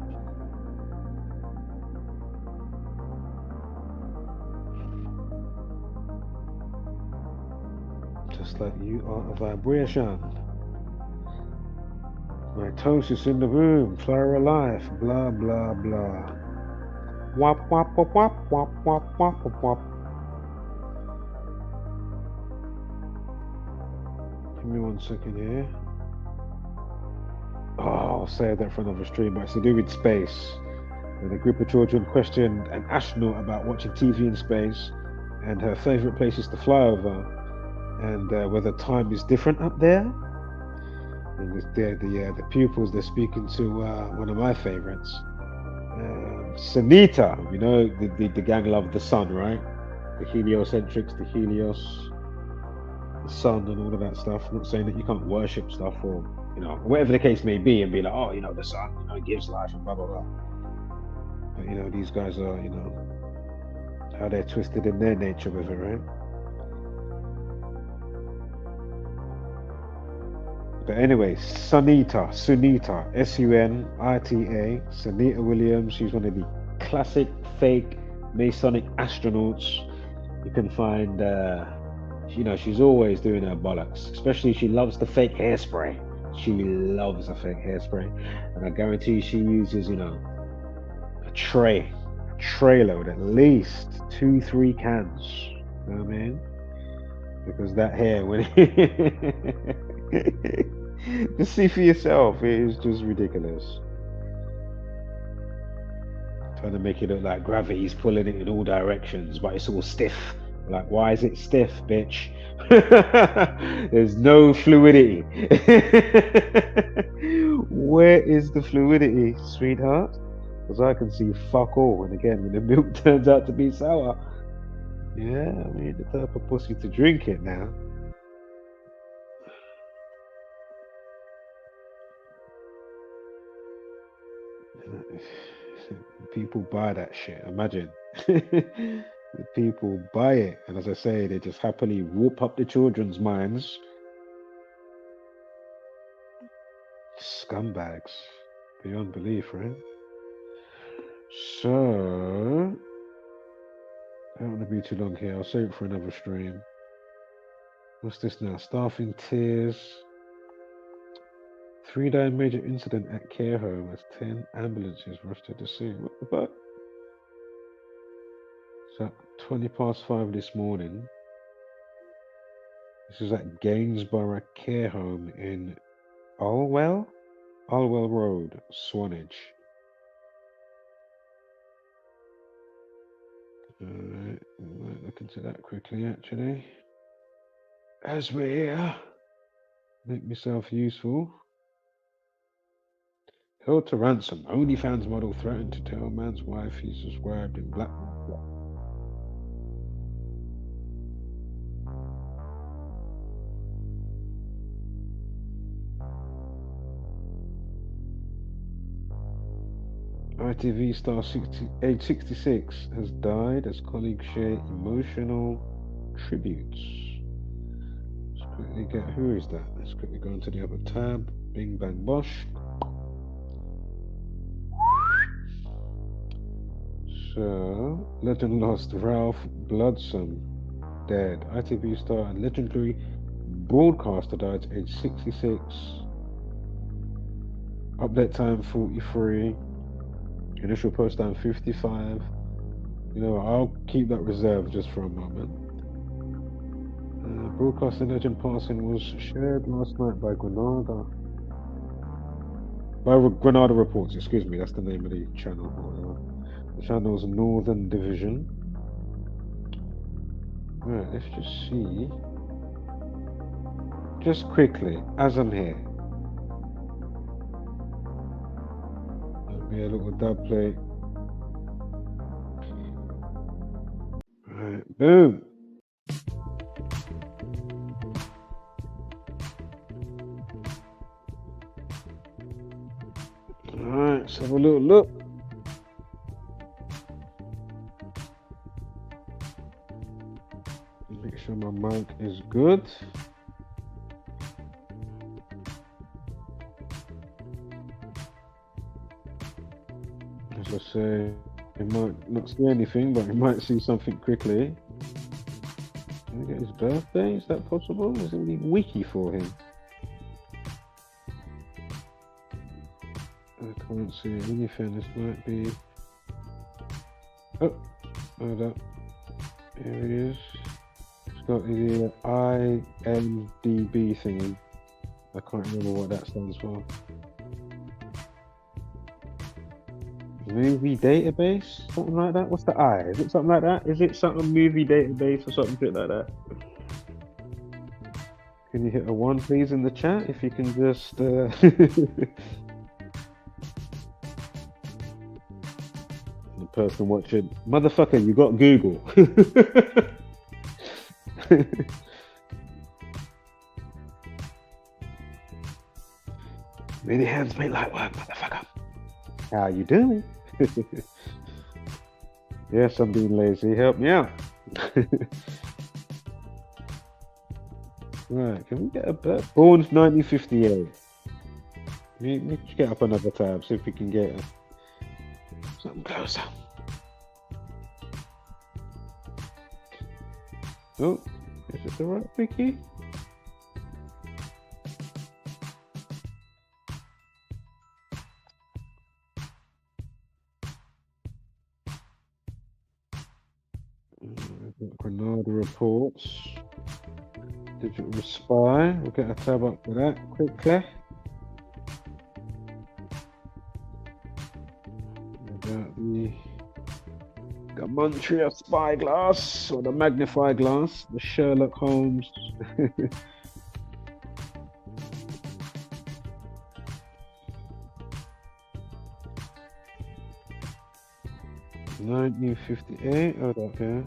Just like you are a vibration. Mitosis in the room, flower of life, blah, blah, blah. Wop, wop, wop, wop, wop, wop, wop, wop, wop. Give me 1 second here. Oh, I'll save that for another stream, but it's to do with space. And a group of children questioned an astronaut about watching TV in space and her favorite places to fly over and whether time is different up there. And the pupils, they're speaking to one of my favorites, Sunita. You know, the gang love the sun, right? The heliocentrics, the helios, the sun, and all of that stuff. I'm not saying that you can't worship stuff or, you know, whatever the case may be, and be like, oh, you know, the sun, you know, it gives life and blah blah blah. But you know, these guys are, you know, how they're twisted in their nature with it, right? But anyway, Sunita, Sunita, Sunita Williams. She's one of the classic fake Masonic astronauts. You can find, you know, she's always doing her bollocks. Especially she loves the fake hairspray. She loves the fake hairspray. And I guarantee she uses, you know, a trailer with at least 2-3 cans. You know what I mean? Because that hair, when just see for yourself, it is just ridiculous. Trying to make it look like gravity's pulling it in all directions, but it's all stiff. Like, why is it stiff, bitch? There's no fluidity. Where is the fluidity, sweetheart? Because I can see fuck all. And again, when the milk turns out to be sour, yeah, I mean, the type of pussy to drink it now. People buy that shit. Imagine. The people buy it, and as I say, they just happily warp up the children's minds. Scumbags. Beyond belief, right? So, I don't want to be too long here. I'll save it for another stream. What's this now? Staffing tears. 3-day major incident at care home as 10 ambulances rushed to the scene. What the fuck? So 5:20 this morning. This is at Gainsborough Care Home in Alwell Road, Swanage. Alright, might look into that quickly actually. As we're here, make myself useful. Held to ransom. OnlyFans model threatened to tell man's wife he's subscribed in black. ITV star age 66 has died as colleagues share emotional tributes. Let's quickly get, who is that? Let's quickly go into the other tab. Bing bang bosh. So, legend lost Ralph Bloodsome, dead. ITV star and legendary broadcaster died at age 66. Update time 43. Initial post time 55. You know, I'll keep that reserved just for a moment. Broadcasting legend passing was shared last night by Granada. By Granada Reports, excuse me, that's the name of the channel. The channel's Northern Division. Right, let's just see. Just quickly, as I'm here. A little dub plate. Right, boom. Alright, let's have a little look. Make sure my mic is good. As I say, you might not see anything, but you might see something quickly. Can we get his birthday? Is that possible? Is there any wiki for him? I can't see anything. This might be. Oh, hold up. Here he is. It's got the IMDb thingy. I can't remember what that stands for. Movie database? Something like that? What's the I? Is it something like that? Is it something movie database or something like that? Can you hit a 1 please in the chat if you can just the person watching, motherfucker, you got Google. Many hands make light work, motherfucker. How you doing? Yes, I'm being lazy. Help me out. Right, can we get a birth? Born 1958. Let's get up another tab, see if we can get something closer. Oh, is it the right wiki? Granada Reports. Digital Spy. We'll get a tab up for that quickly. Got the Montreal spyglass or the magnify glass, the Sherlock Holmes. 1958. Oh, okay.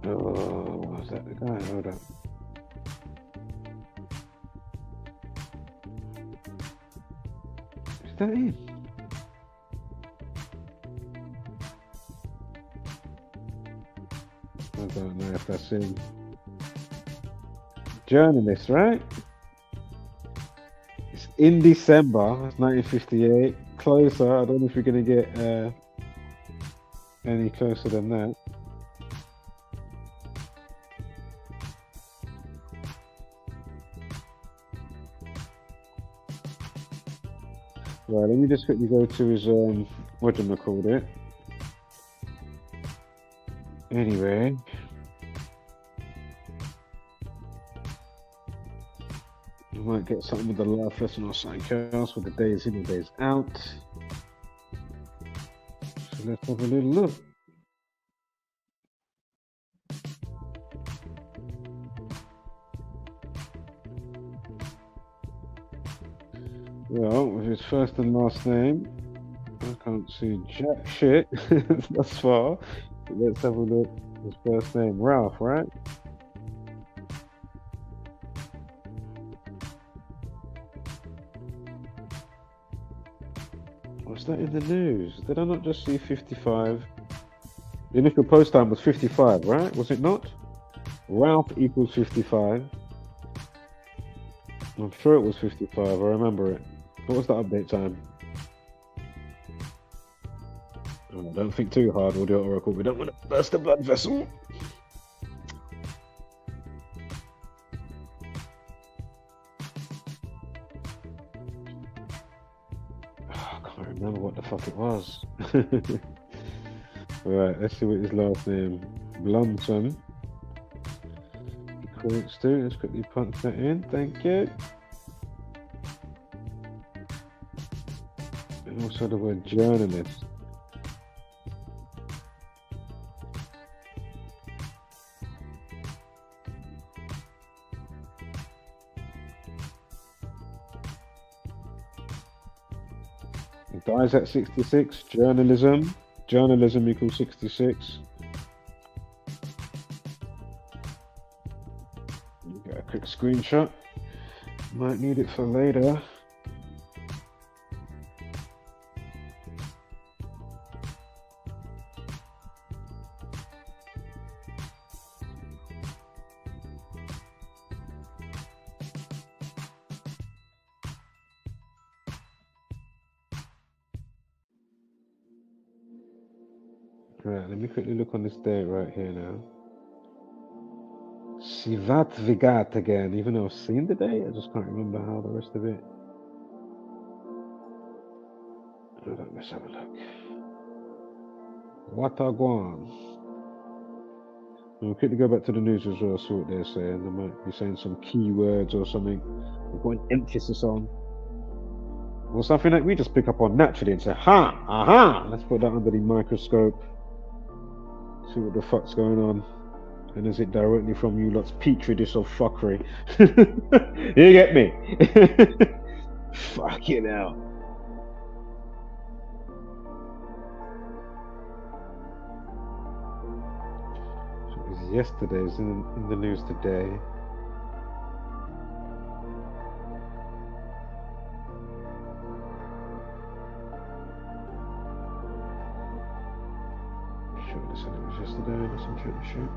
Oh, was that the guy? Hold up. Is that him? I don't know if that's him. Journalist, right? It's in December. It's 1958. Closer. I don't know if we're going to get any closer than that. Right, let me just quickly go to his whatchamacallit. Anyway. You might get something with the life lesson or something else with the days in and days out. So let's have a little look. Well, with his first and last name, I can't see jack shit thus far. But let's have a look. His first name, Ralph, right? What's that in the news? Did I not just see 55? The initial post time was 55, right? Was it not? Ralph equals 55. I'm sure it was 55, I remember it. What was the update time? Oh, don't think too hard, we'll do it Oracle. We don't want to burst the blood vessel. Oh, I can't remember what the fuck it was. Right, let's see what his last name. Blunton. Correct, Stu. Let's quickly punch that in. Thank you. And also the word journalist. He dies at 66. Journalism. Journalism equals 66. Get a quick screenshot. Might need it for later. Right, let me quickly look on this date right here now. Sivat Vigat again, even though I've seen the date, I just can't remember how the rest of it. Hold on, let's have a look. Watagwan. We'll quickly go back to the news as well, see what they're saying. They might be saying some keywords or something. We've got an emphasis on. Or something that we just pick up on naturally and say, ha, aha. Let's put that under the microscope. See what the fuck's going on. And is it directly from you lot's petri dish of fuckery? You get me? Fucking hell. So it was yesterday's in the news today. Sure, they said it was yesterday. Let's check the shit.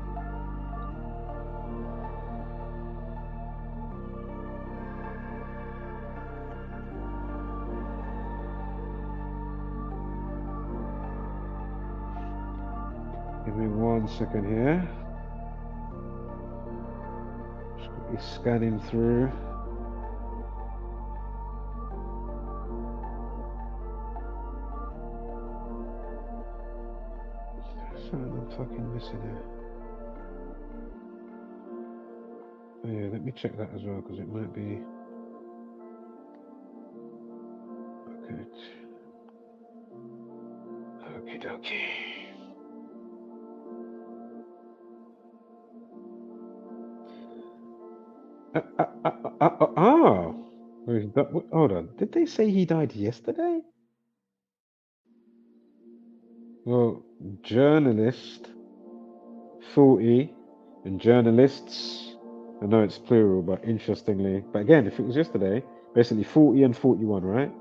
Give me 1 second here. Just quickly scanning through. Something I'm fucking missing here. Oh yeah, let me check that as well because it might be. Okay. Okie dokie. Oh, hold on. Did they say he died yesterday? Well, journalist, 40, and journalists, I know it's plural, but interestingly, but again, if it was yesterday, basically 40 and 41, right?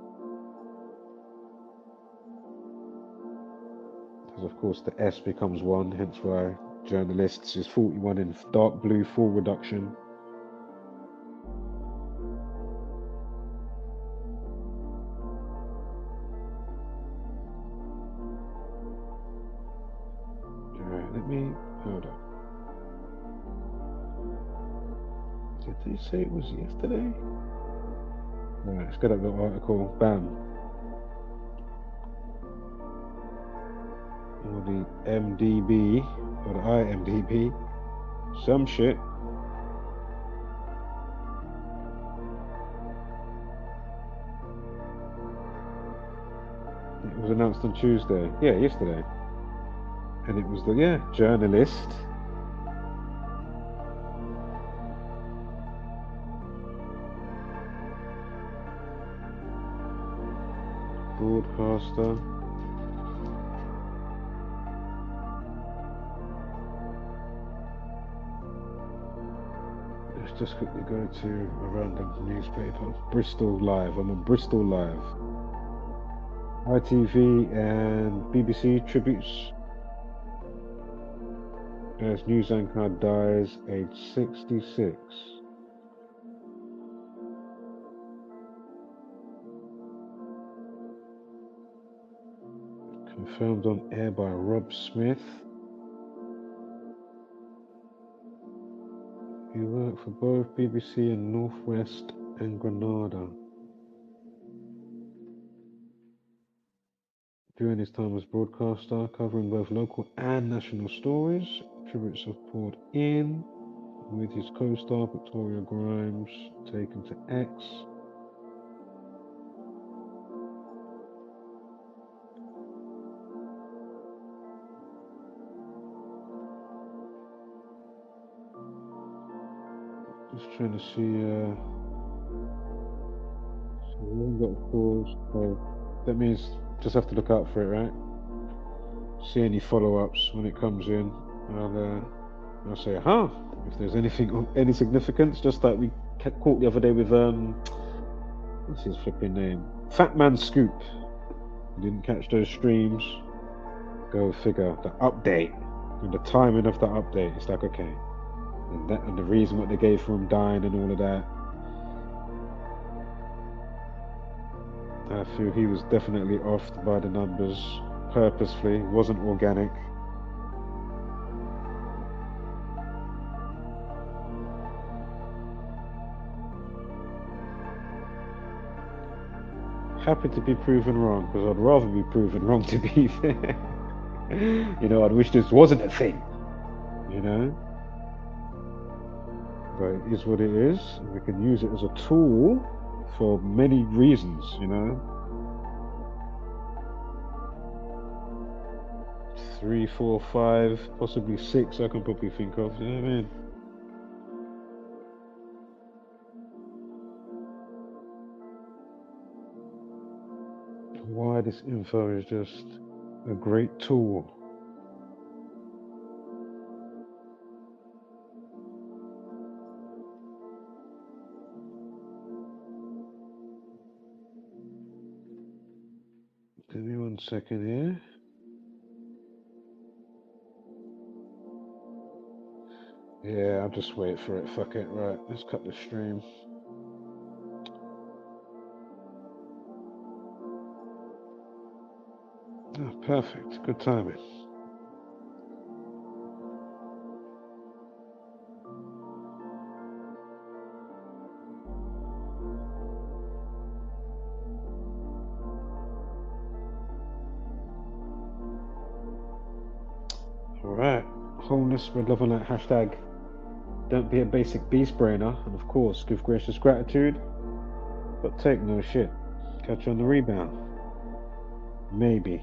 Because of course the S becomes 1, hence why journalists is 41 in dark blue, full reduction. Hold on. Did they say it was yesterday? Right, let's get up the article. Bam. or the MDB or the IMDb, some shit. It was announced on Tuesday. Yeah, yesterday. And it was the journalist. Broadcaster. Let's just quickly go to a random newspaper. Bristol Live. I'm on Bristol Live. ITV and BBC tributes as news anchor dies aged 66. Confirmed on air by Rob Smith. He worked for both BBC and Northwest and Granada. During his time as broadcaster, covering both local and national stories, tributes have poured in, with his co-star Victoria Grimes taken to X. Just trying to see, so we haven't got a pause, so that means just have to look out for it, right? See any follow-ups when it comes in. I'll say, if there's anything of any significance, just like we caught the other day with what's his flipping name? Fat Man Scoop. Didn't catch those streams. Go figure. The update and the timing of the update. It's like, okay, and the reason what they gave for him dying and all of that. I feel he was definitely off by the numbers purposefully. It wasn't organic. Happy to be proven wrong, because I'd rather be proven wrong, to be fair. You know, I'd wish this wasn't a thing, you know? But it is what it is. We can use it as a tool for many reasons, you know? 3, 4, 5, possibly 6 I can probably think of, you know what I mean? Why this info is just a great tool. Give me 1 second here. Yeah, I'll just wait for it. Fuck it. Right, let's cut the stream. Oh, perfect. Good timing. Alright. Wholeness with love and light hashtag. Don't be a basic beast brainer. And of course, give gracious gratitude. But take no shit. Catch you on the rebound. Maybe.